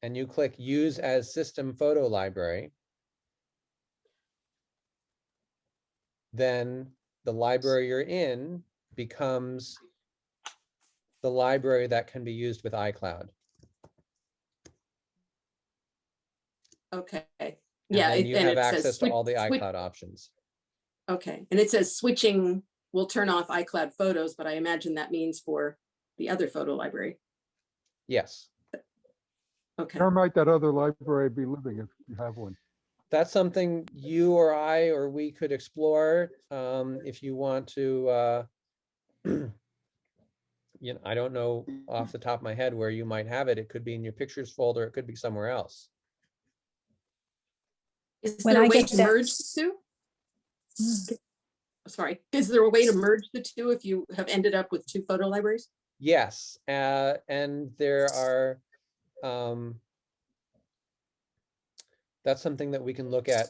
and you click Use as System Photo Library, then the library you're in becomes the library that can be used with iCloud. Okay. And Yeah. then you have access says to all the iCloud options. Okay. And it says switching will turn off iCloud photos, but I imagine that means for the other photo library. Yes. Okay. Where might that other library be living if you have one? That's something you or I or we could explore if you want to. You know, I don't know off the top of my head where you might have it. It could be in your pictures folder. It could be somewhere else. Is When there a I way get to that- merge the two? Sorry. Is there a way to merge the two if you have ended up with two photo libraries? Yes, and there are. That's something that we can look at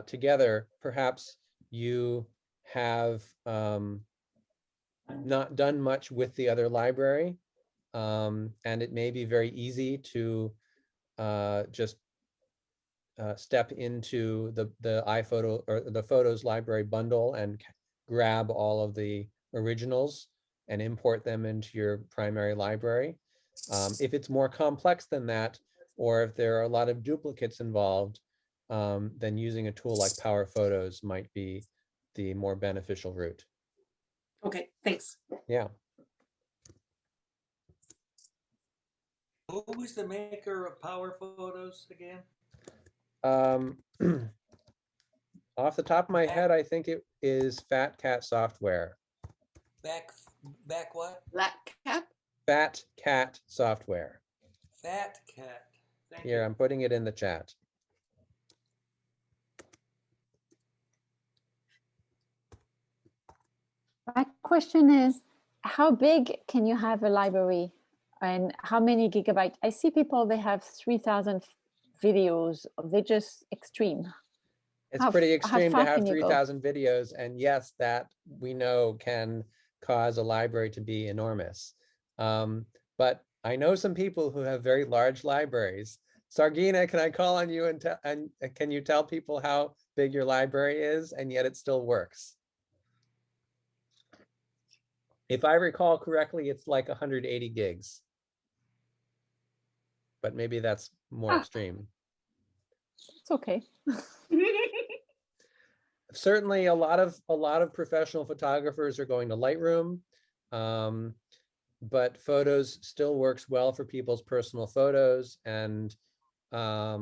together. Perhaps you have not done much with the other library, and it may be very easy to just step into the iPhoto or the Photos library bundle and grab all of the originals and import them into your primary library. If it's more complex than that, or if there are a lot of duplicates involved, then using a tool like Power Photos might be the more beneficial route. Okay, thanks. Yeah. Who was the maker of Power Photos again? Off the top of my head, I think it is Fat Cat Software. Back what? Black Cap? Fat Cat Software. Fat Cat. Thank Here, you. I'm putting it in the chat. My question is, how big can you have a library and how many gigabytes? I see people, they have 3,000 videos. They're just extreme. It's pretty extreme to far have can you go? 3,000 videos. And yes, that we know can cause a library to be enormous. But I know some people who have very large libraries. Sargina, can I call on you and can you tell people how big your library is and yet it still works? If I recall correctly, it's like 180 gigs. But maybe that's more extreme. It's okay. Certainly a lot of professional photographers are going to Lightroom, but Photos still works well for people's personal photos, and I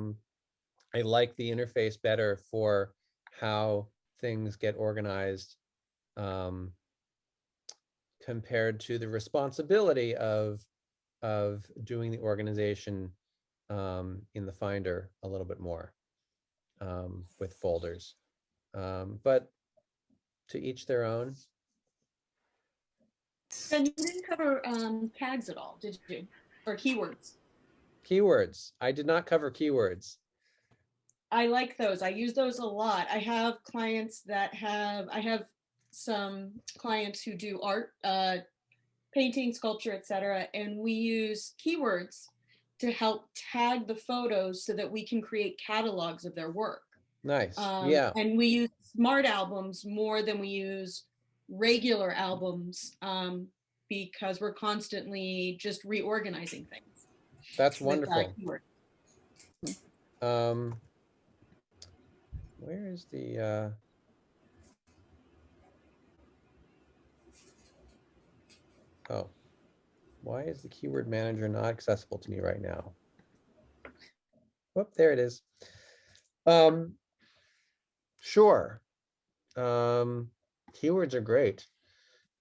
like the interface better for how things get organized compared to the responsibility of doing the organization in the Finder a little bit more with folders. But to each their own. And you didn't cover tags at all, did you? Or keywords? Keywords. I did not cover keywords. I like those. I use those a lot. I have clients that I have some clients who do art, painting, sculpture, etc. And we use keywords to help tag the photos so that we can create catalogs of their work. Nice. Yeah. And we use smart albums more than we use regular albums because we're constantly just reorganizing things. That's wonderful. Where is the oh, Why is the keyword manager not accessible to me right now? Whoop, there it is. Sure. Keywords are great.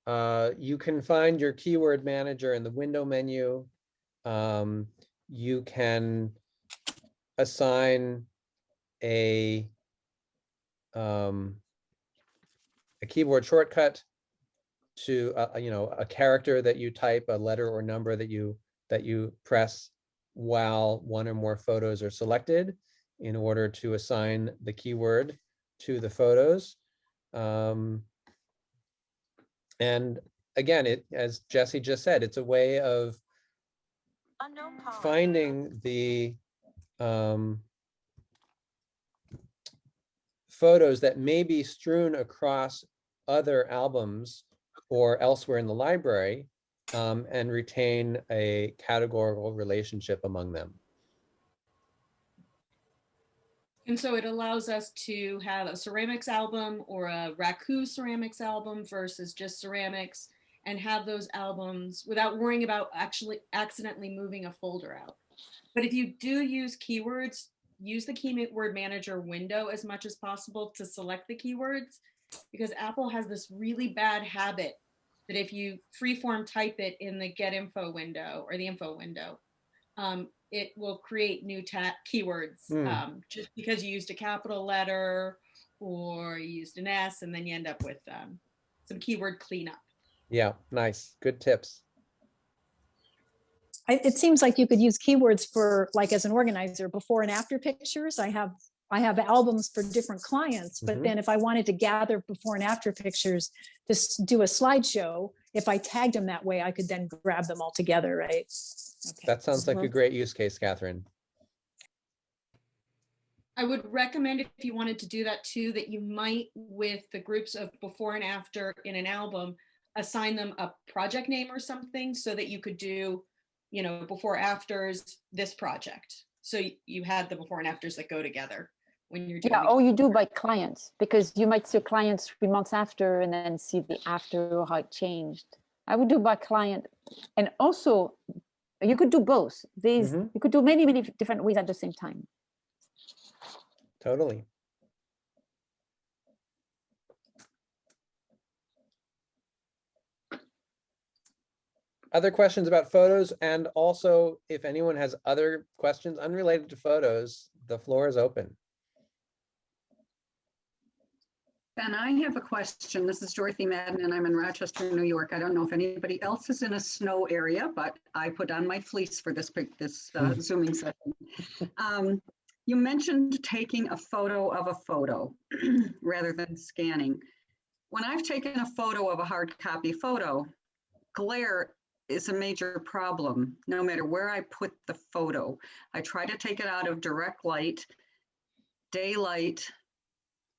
You can find your keyword manager in the window menu. You can assign a keyboard shortcut to a character that you type, a letter or number that you press while one or more photos are selected in order to assign the keyword to the photos. And again, as Jesse just said, it's a way of finding the photos that may be strewn across other albums or elsewhere in the library, and retain a categorical relationship among them. And so it allows us to have a ceramics album or a raku ceramics album versus just ceramics, and have those albums without worrying about actually accidentally moving a folder out. But if you do use keywords, use the keyword manager window as much as possible to select the keywords, because Apple has this really bad habit that if you freeform type it in the get info window or the info window, it will create new keywords just because you used a capital letter or you used an S, and then you end up with some keyword cleanup. Yeah, nice, good tips. It seems like you could use keywords for, like, as an organizer, before and after pictures. I have albums for different clients, but then if I wanted to gather before and after pictures to do a slideshow, if I tagged them that way, I could then grab them all together, right? Okay. That sounds like a great use case, Catherine. I would recommend, if you wanted to do that too, that you might, with the groups of before and after in an album, assign them a project name or something, so that you could do, before afters this project. So you had the before and afters that go together when you're doing. Yeah, or you do by clients, because you might see clients 3 months after and then see the after or how it changed. I would do by client, and also you could do both. You could do many, many different ways at the same time. Totally. Other questions about photos? And also, if anyone has other questions unrelated to photos, the floor is open. Ben, I have a question. This is Dorothy Madden, and I'm in Rochester, New York. I don't know if anybody else is in a snow area, but I put on my fleece for this Zooming session. You mentioned taking a photo of a photo rather than scanning. When I've taken a photo of a hard copy photo, glare is a major problem, no matter where I put the photo. I try to take it out of direct light, daylight.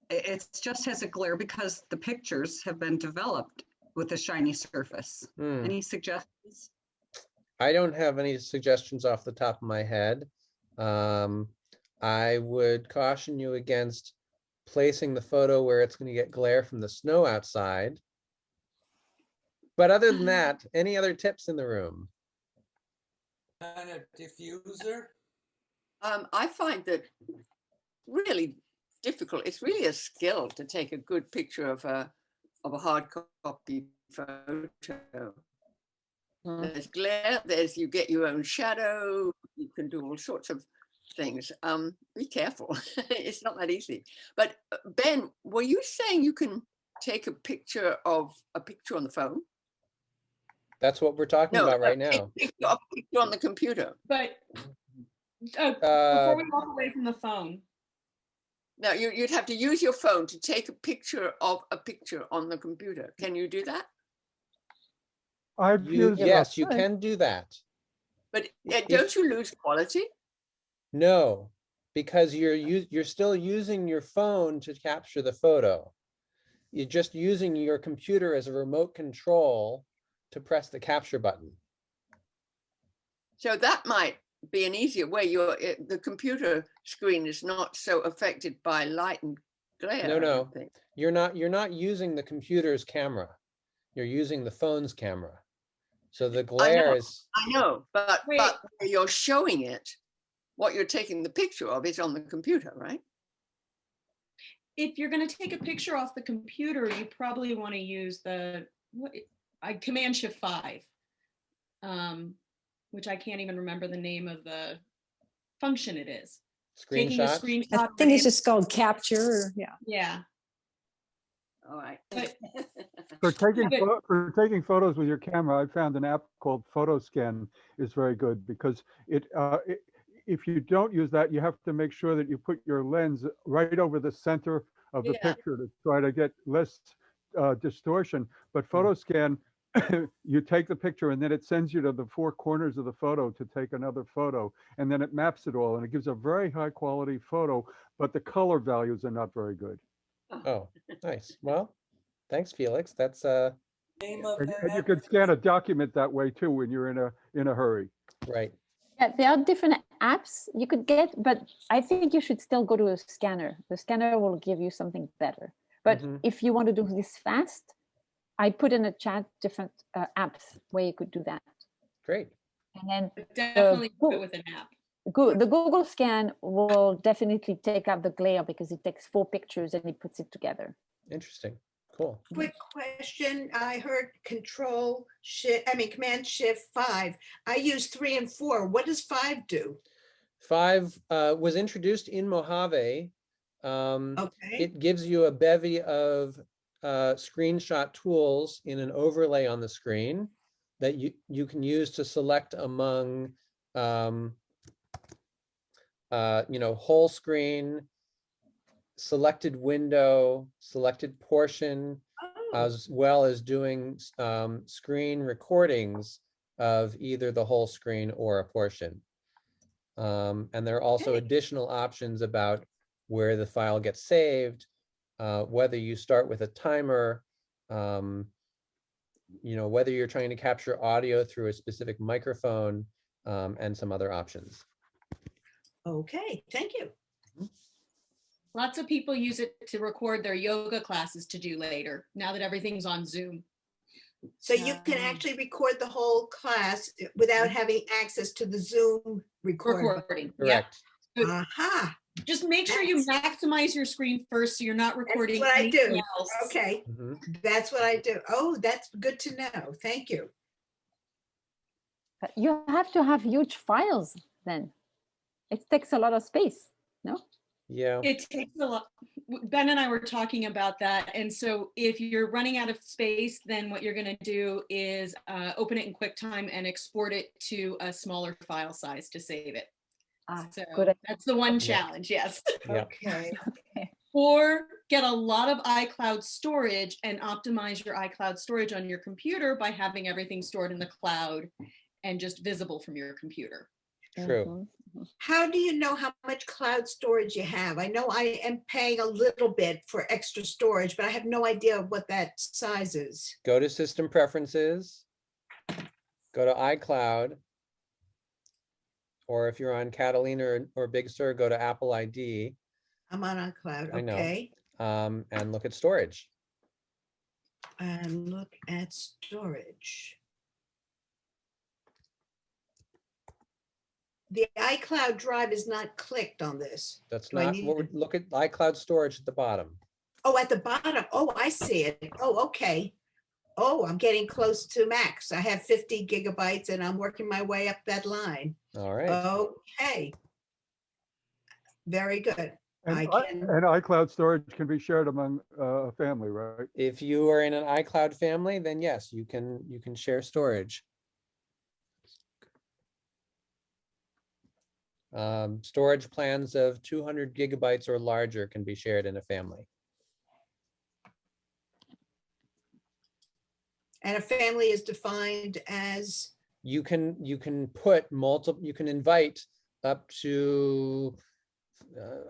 It just has a glare because the pictures have been developed with a shiny surface. Any suggestions? I don't have any suggestions off the top of my head. I would caution you against placing the photo where it's going to get glare from the snow outside. But other than that, any other tips in the room? Kind of diffuser? I find that really difficult. It's really a skill to take a good picture of a hard copy photo. There's glare, you get your own shadow, you can do all sorts of things. Be careful. It's not that easy. But Ben, were you saying you can take a picture on the phone? That's what we're talking about right now. A picture on the computer. But before we walk away from the phone. No, you'd have to use your phone to take a picture of a picture on the computer. Can you do that? Yes, you can do that. But don't you lose quality? No, because you're still using your phone to capture the photo. You're just using your computer as a remote control to press the capture button. So that might be an easier way. The computer screen is not so affected by light and glare. No, you're not using the computer's camera. You're using the phone's camera. So the glare is, I know, but Wait. but where you're showing it, what you're taking the picture of is on the computer, right? If you're going to take a picture off the computer, you probably want to use the Command Shift 5, which I can't even remember the name of the function it is. Taking a screenshot. screenshot. I of think an it's just called capture. Yeah. Yeah. All right. But For taking, But- for taking photos with your camera, I found an app called PhotoScan is very good because if you don't use that, you have to make sure that you put your lens right over the center of the Yeah. picture to try to get less distortion. But PhotoScan, you take the picture and then it sends you to the four corners of the photo to take another photo, and then it maps it all and it gives a very high quality photo, but the color values are not very good. Oh, nice. Well, thanks, Felix. That's Name of And that you app? can scan a document that way too when you're in a hurry. right. Yeah, there are different apps you could get, but I think you should still go to a scanner. The scanner will give you something better. But Mhm. if you want to do this fast, I put in a chat different apps where you could do that. Great. And then definitely do it with an app. the Google Scan will definitely take out the glare because it takes 4 pictures and it puts it together. Interesting. Cool. Quick question. I heard Command Shift 5. I use 3 and 4. What does 5 do? 5 was introduced in Mojave. Okay. It gives you a bevy of screenshot tools in an overlay on the screen that you can use to select among whole screen, selected window, selected portion, as well as doing screen recordings of either the whole screen or a portion. And there are also additional options about where the file gets saved, whether you start with a timer, whether you're trying to capture audio through a specific microphone, and some other options. Okay, thank you. Lots of people use it to record their yoga classes to do later, now that everything's on Zoom. So you can actually record the whole class without having access to the Zoom recording. Correct. Aha. Just make sure you maximize your screen first so you're not recording That's what I anything do. else. Okay, that's what I do. Oh, that's good to know. Thank you. You have to have huge files then. It takes a lot of space, no? Yeah. It takes a lot. Ben and I were talking about that. And so if you're running out of space, then what you're going to do is open it in QuickTime and export it to a smaller file size to save it. So good. that's the one challenge, yes. Yeah. Okay. Or get a lot of iCloud storage and optimize your iCloud storage on your computer by having everything stored in the cloud and just visible from your computer. True. How do you know how much cloud storage you have? I know I am paying a little bit for extra storage, but I have no idea what that size is. Go to System Preferences, go to iCloud, or if you're on Catalina or Big Sur, go to Apple ID. I'm on iCloud, I know. okay. And look at storage. And look at storage. The iCloud drive is not clicked on this. That's Do I not need what look at iCloud storage at the bottom. Oh, at the bottom. Oh, I see it. Oh, okay. Oh, I'm getting close to max. I have 50 gigabytes and I'm working my way up that line. All right. Okay. Very good. And, I can. and iCloud storage can be shared among a family, right? If you are in an iCloud family, then yes, you can share storage. Storage plans of 200 gigabytes or larger can be shared in a family. And a family is defined as? You can put multiple, you can invite up to,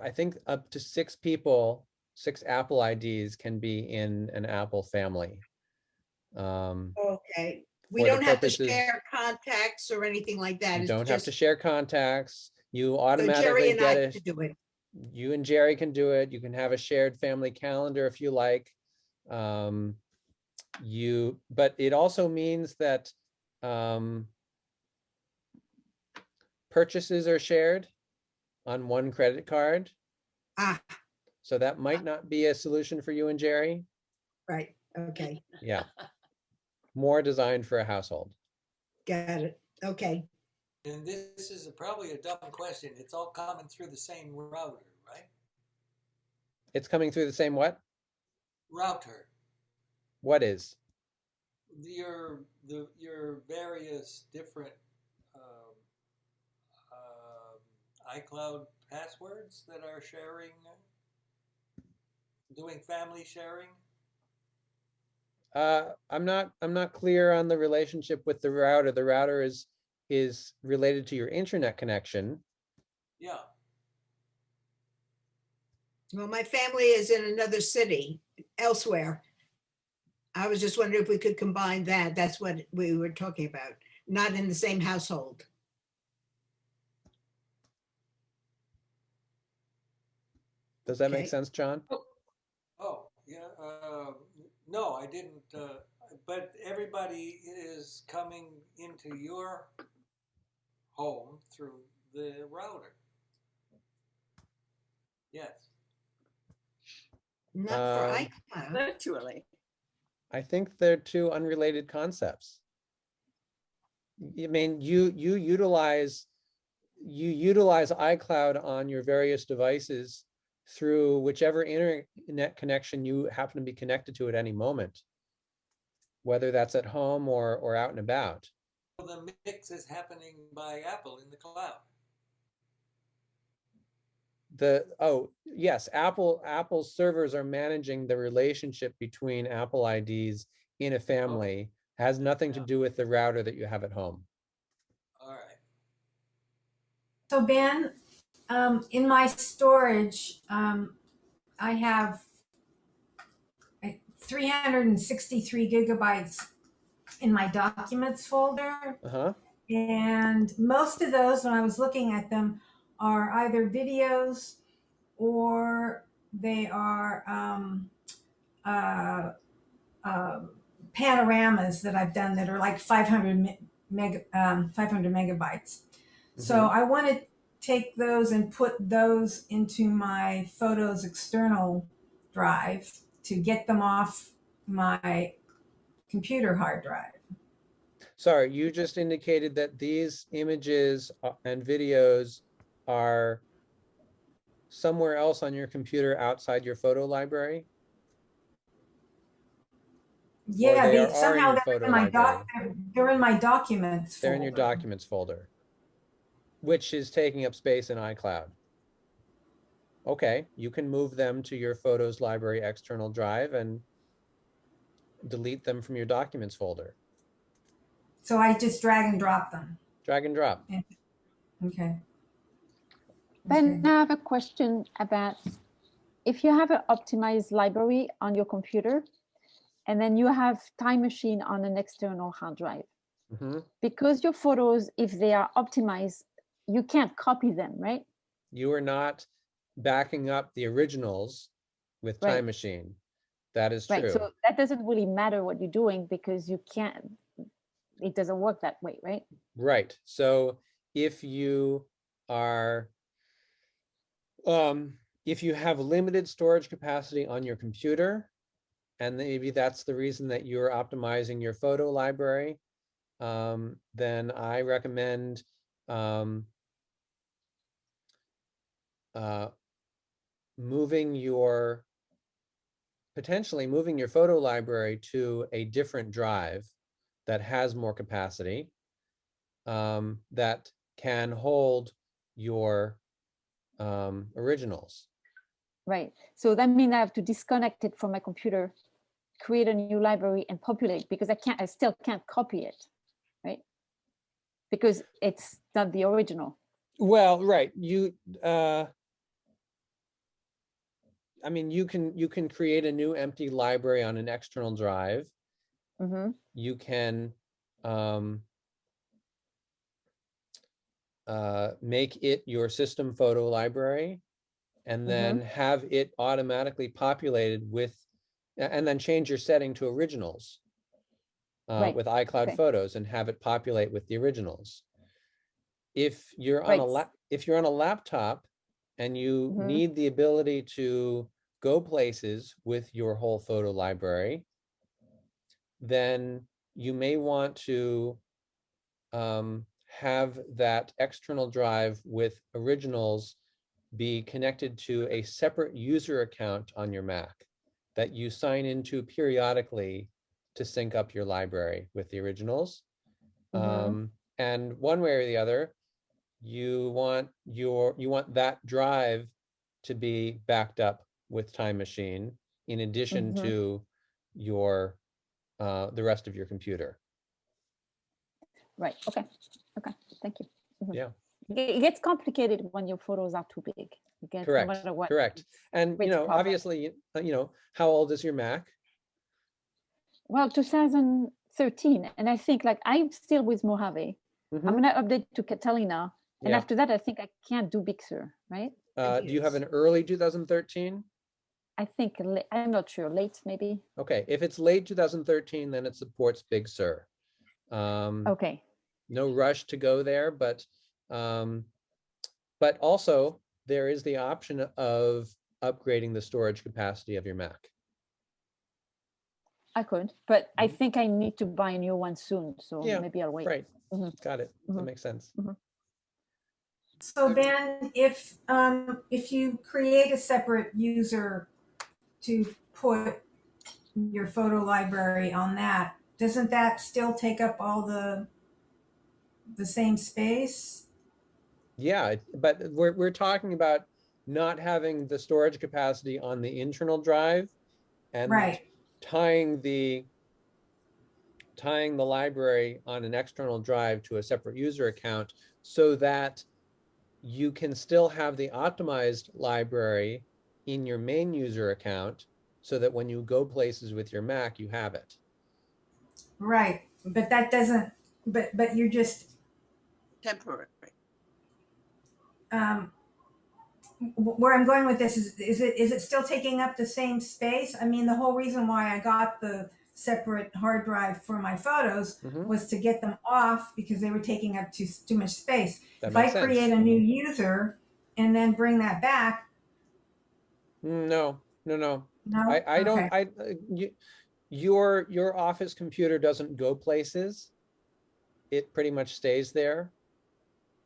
I think up to 6 people, 6 Apple IDs can be in an Apple family. Okay. We for the don't have to purposes- share contacts or anything like that. You It's don't have just- to share contacts. You So automatically Jerry and get I it. could do it. You and Jerry can do it. You can have a shared family calendar if you like. But it also means that purchases are shared on one credit card. Ah, So that might not be a solution for you and Jerry. right. Okay. Yeah. More designed for a household. Got it. Okay. And this is probably a dumb question. It's all coming through the same router, right? It's coming through the same what? Router. What is? Your various different iCloud passwords that are sharing, doing family sharing. I'm not clear on the relationship with the router. The router is related to your internet connection. Yeah. Well, my family is in another city elsewhere. I was just wondering if we could combine that. That's what we were talking about, not in the same household. Does that make Okay. sense, John? Oh, yeah. No, I didn't. But everybody is coming into your home through the router. Yes. Not for iCloud. Virtually. I think they're two unrelated concepts. I mean, you utilize iCloud on your various devices through whichever internet connection you happen to be connected to at any moment, whether that's at home or out and about. The mix is happening by Apple in the cloud. Yes, Apple's servers are managing the relationship between Apple IDs in a family. Has nothing to do with the router that you have at home. All right. So Ben, in my storage, I have 363 gigabytes in my documents folder. And most of those, when I was looking at them, are either videos or they are panoramas that I've done that are like 500 megabytes. So I want to take those and put those into my Photos external drive to get them off my computer hard drive. Sorry, you just indicated that these images and videos are somewhere else on your computer outside your photo library? Yeah, they they somehow they're in my they're in my documents They're folder. in your documents folder, which is taking up space in iCloud. Okay, you can move them to your Photos library external drive and delete them from your documents folder. So I just drag and drop them. Drag and drop. Yeah. Okay. Ben, I have a question about if you have an optimized library on your computer and then you have Time Machine on an external hard drive. Because your photos, if they are optimized, you can't copy them, right? You are not backing up the originals with Time Machine. That is true. Right, so that doesn't really matter what you're doing because you can't, it doesn't work that way, right? Right, so if you are, if you have limited storage capacity on your computer, and maybe that's the reason that you're optimizing your photo library, then I recommend potentially moving your photo library to a different drive that has more capacity, that can hold your originals. Right, so that means I have to disconnect it from my computer, create a new library and populate, because I still can't copy it, right? Because it's not the original. Well, right, I mean, you can create a new empty library on an external drive. You can make it your system photo library, and then have it automatically populated with, and then change your setting to originals. Right. with iCloud Okay. Photos and have it populate with the originals. If you're on Right. if you're on a laptop and you Mhm. need the ability to go places with your whole photo library, then you may want to have that external drive with originals be connected to a separate user account on your Mac that you sign into periodically to sync up your library with the originals. And one way or the other, you want that drive to be backed up with Time Machine in addition to your the rest of your computer. Right. Okay. Okay. Thank you. Yeah. It gets complicated when your photos are too big. It gets, Correct. No matter what. Correct. And Creates problems. obviously, how old is your Mac? Well, 2013, and I think like I'm still with Mojave. I'm gonna update to Catalina, and Yeah. after that, I think I can't do Big Sur, right? Do you have an early 2013? I think I'm not sure. Late, maybe. Okay, if it's late 2013, then it supports Big Sur. Okay. No rush to go there, but also there is the option of upgrading the storage capacity of your Mac. I could, but I think I need to buy a new one soon, so Yeah, maybe I'll wait. Right. Got it. That makes sense. So Ben, if you create a separate user to put your photo library on that, doesn't that still take up all the same space? Yeah, but we're talking about not having the storage capacity on the internal drive and Right. tying the library on an external drive to a separate user account so that you can still have the optimized library in your main user account so that when you go places with your Mac, you have it. Right. But that doesn't, but you're just, Temporary. Where I'm going with this is it still taking up the same space? I mean, the whole reason why I got the separate hard drive for my photos was to get them off because they were taking up too much space. That if I makes sense. create a new user and then bring that back. No. No? I don't, Okay. your office computer doesn't go places. It pretty much stays there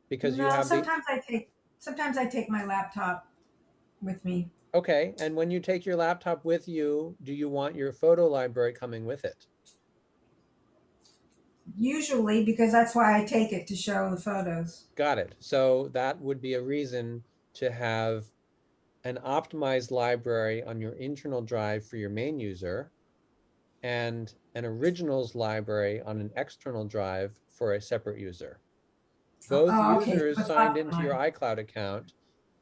because you No, have sometimes I take my laptop with me. Okay, and when you take your laptop with you, do you want your photo library coming with it? Usually, because that's why I take it to show the photos. Got it. So that would be a reason to have an optimized library on your internal drive for your main user and an originals library on an external drive for a separate user. Both okay. users signed into your iCloud account,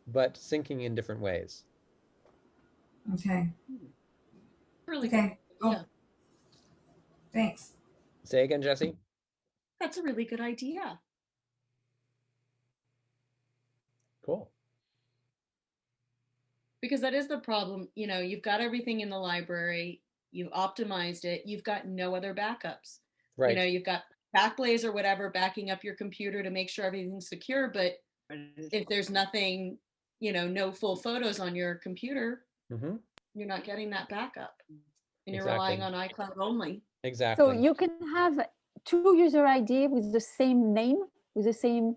but syncing in different ways. Okay. Really okay. good. Yeah. Thanks. Say again, Jesse? That's a really good idea. Cool. Because that is the problem. You've got everything in the library, you've optimized it, you've got no other backups. Right. You've got Backblaze or whatever backing up your computer to make sure everything's secure, but if there's nothing, no full photos on your computer, you're not getting that backup. And you're relying on iCloud only. Exactly. So you can have 2 user ID with the same name, with the same.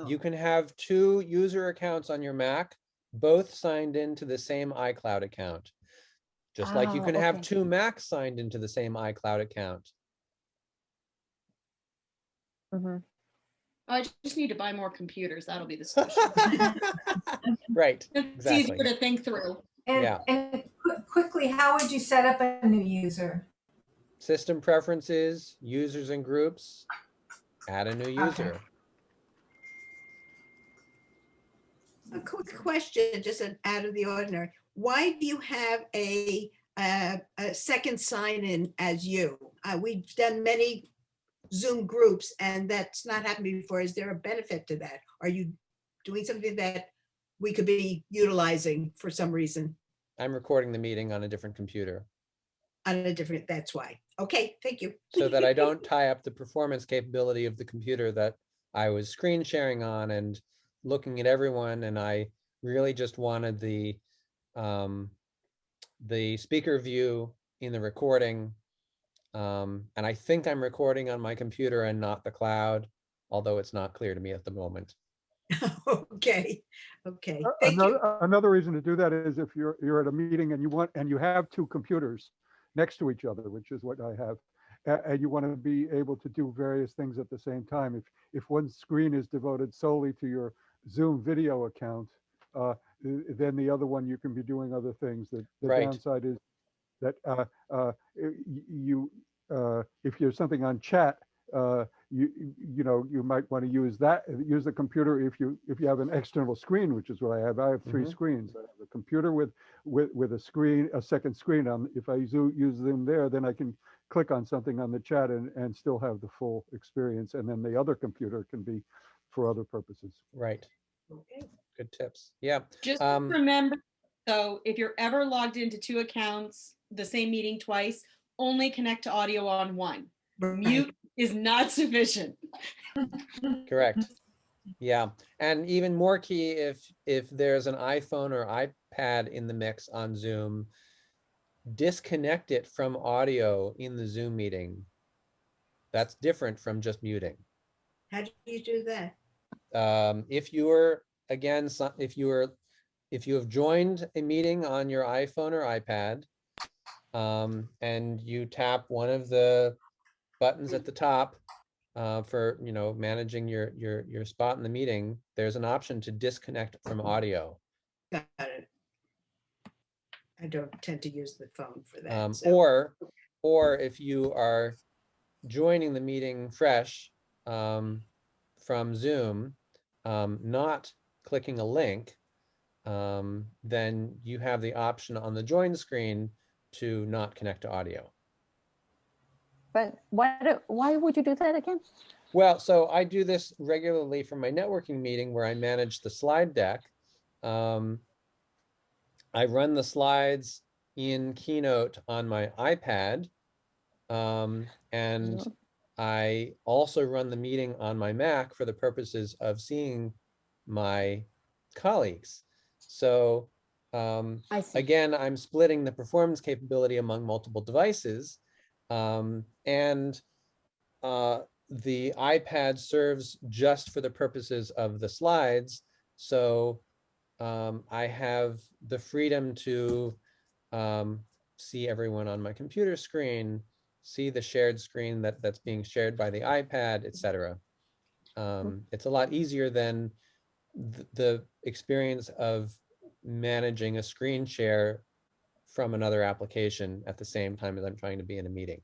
You can have 2 user accounts on your Mac, both signed into the same iCloud account. Just like you can have 2 Macs signed into the same iCloud account. I just need to buy more computers. That'll be the solution. Right. It's easier to think through. And quickly, how would you set up a new user? System preferences, users and groups, add a new user. A quick question, just out of the ordinary. Why do you have a second sign-in as you? We've done many Zoom groups and that's not happened before. Is there a benefit to that? Are you doing something that we could be utilizing for some reason? I'm recording the meeting on a different computer. On a different, that's why. Okay, thank you. so that I don't tie up the performance capability of the computer that I was screen sharing on and looking at everyone. And I really just wanted the speaker view in the recording. And I think I'm recording on my computer and not the cloud, although it's not clear to me at the moment. Okay, okay, thank you. Another reason to do that is if you're at a meeting and you have two computers next to each other, which is what I have, and you want to be able to do various things at the same time. If one screen is devoted solely to your Zoom video account, then the other one you can be doing other things. The Right. downside is that if there's something on chat, you might want to use the computer if you have an external screen, which is what I have. I have three screens. I have a computer with a second screen on. If I use Zoom there, then I can click on something on the chat and still have the full experience. And then the other computer can be for other purposes. Right. Okay. Good tips. Yeah. Just remember, so if you're ever logged into two accounts, the same meeting twice, only connect to audio on one. Mute is not sufficient. Correct. Yeah. And even more key, if there's an iPhone or iPad in the mix on Zoom, disconnect it from audio in the Zoom meeting. That's different from just muting. How do you do that? If you are, again, if you have joined a meeting on your iPhone or iPad, and you tap one of the buttons at the top for managing your spot in the meeting, there's an option to disconnect from audio. Got it. I don't tend to use the phone for that. Or if you are joining the meeting fresh from Zoom, not clicking a link, then you have the option on the join screen to not connect to audio. But why would you do that again? Well, so I do this regularly for my networking meeting where I manage the slide deck. I run the slides in Keynote on my iPad, and I also run the meeting on my Mac for the purposes of seeing my colleagues. So again, I'm splitting the performance capability among multiple devices, and the iPad serves just for the purposes of the slides. So I have the freedom to see everyone on my computer screen, see the shared screen that's being shared by the iPad, etc. It's a lot easier than the experience of managing a screen share from another application at the same time as I'm trying to be in a meeting.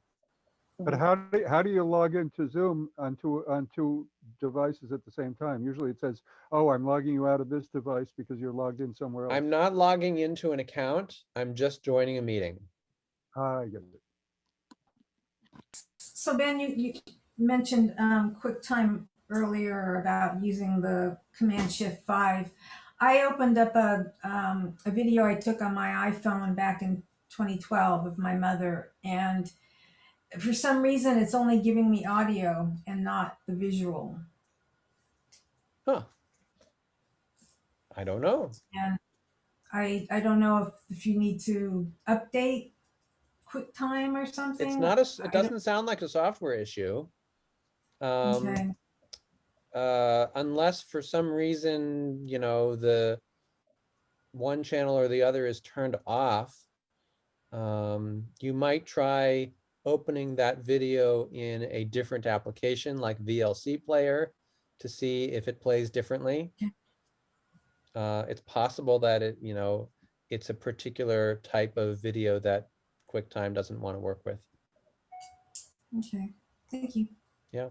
But how do you log into Zoom on two devices at the same time? Usually it says, "Oh, I'm logging you out of this device because you're logged in somewhere else." I'm not logging into an account. I'm just joining a meeting. I get it. So Ben, you mentioned QuickTime earlier about using the Command Shift 5. I opened up a video I took on my iPhone back in 2012 of my mother, and for some reason it's only giving me audio and not the visual. Huh. I don't know. And I don't know if you need to update QuickTime or something. It's not it doesn't sound like a software issue. Okay. Unless for some reason, the one channel or the other is turned off. You might try opening that video in a different application like VLC Player to see if it plays differently. It's possible that it's a particular type of video that QuickTime doesn't want to work with. Okay, thank you. Yeah.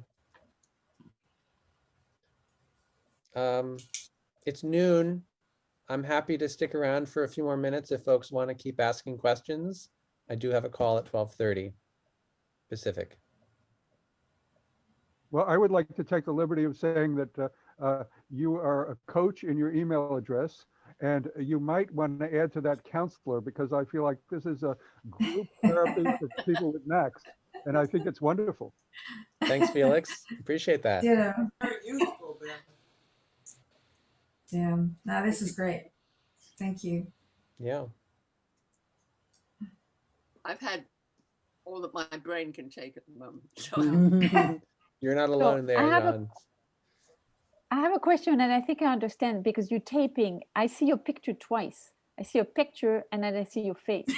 It's noon. I'm happy to stick around for a few more minutes if folks want to keep asking questions. I do have a call at 12:30 Pacific. Well, I would like to take the liberty of saying that you are a coach in your email address, and you might want to add to that counselor, because I feel like this is a group therapy for people with Macs. and I think it's wonderful. Thanks, Felix. Appreciate that. Yeah. Very useful, Ben. Yeah. No, this is great. Thank you. Yeah. I've had all that my brain can take at the moment. So You're not So alone there, John. I have a question, and I think I understand because you're taping. I see your picture twice. I see your picture, and then I see your face.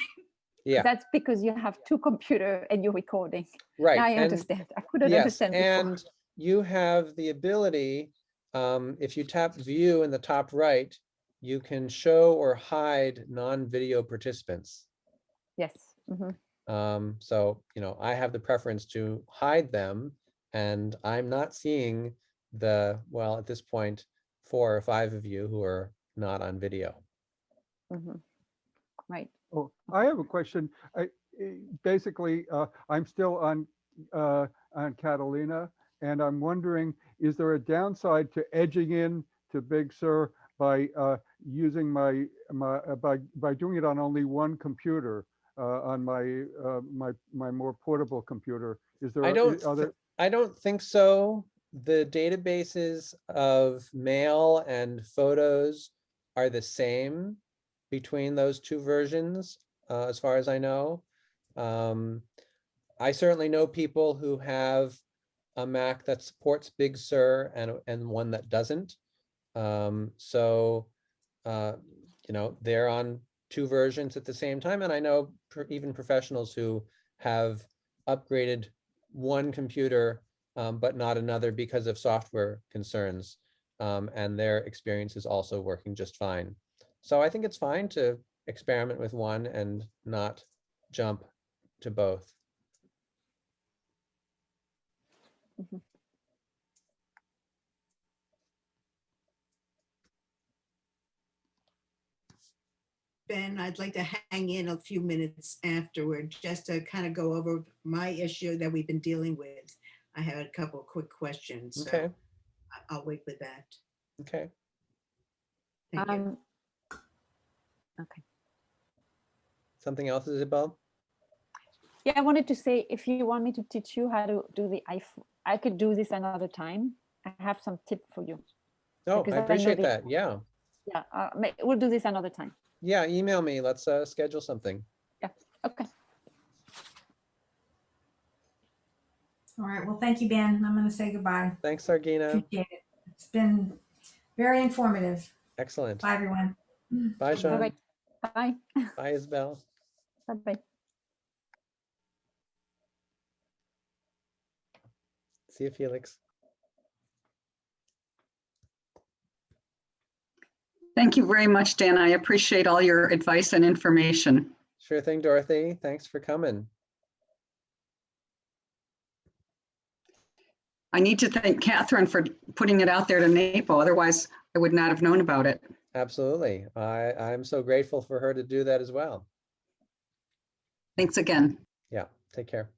Yeah. That's because you have two computers and you're recording. Right. Now I And understand. I couldn't yes, understand before. and you have the ability, if you tap view in the top right, you can show or hide non-video participants. Yes. Mm-hmm. So, I have the preference to hide them, and I'm not seeing well, at this point, 4 or 5 of you who are not on video. Mm-hmm. Right. Oh, I have a question. Basically, I'm still on Catalina, and I'm wondering, is there a downside to edging in to Big Sur by using by doing it on only one computer, on my more portable computer? Is there I don't think so. The databases of mail and photos are the same between those two versions, as far as I know. I certainly know people who have a Mac that supports Big Sur and one that doesn't. So, they're on 2 versions at the same time. And I know even professionals who have upgraded one computer, but not another because of software concerns. And their experience is also working just fine. So I think it's fine to experiment with one and not jump to both. Mm-hmm. Ben, I'd like to hang in a few minutes afterward just to kind of go over my issue that we've been dealing with. I have a couple of quick questions. So Okay. I'll wait with that. Okay. Thank you. Okay. Something else, Isabel? Yeah, I wanted to say, if you want me to teach you how to do the iPhone, I could do this another time. I have some tip for you. Oh, I appreciate that. Yeah. Yeah, we'll do this another time. Yeah, email me. Let's schedule something. Yeah, okay. All right. Well, thank you, Ben. I'm going to say goodbye. Thanks, Sargina. Appreciate it. It's been very informative. Excellent. Bye, everyone. Bye, Sean. Bye. Bye. Bye, Isabel. Bye-bye. See you, Felix. Thank you very much, Dan. I appreciate all your advice and information. Sure thing, Dorothy. Thanks for coming. I need to thank Catherine for putting it out there to NAPO. Otherwise, I would not have known about it. Absolutely. I'm so grateful for her to do that as well. Thanks again. Yeah, take care.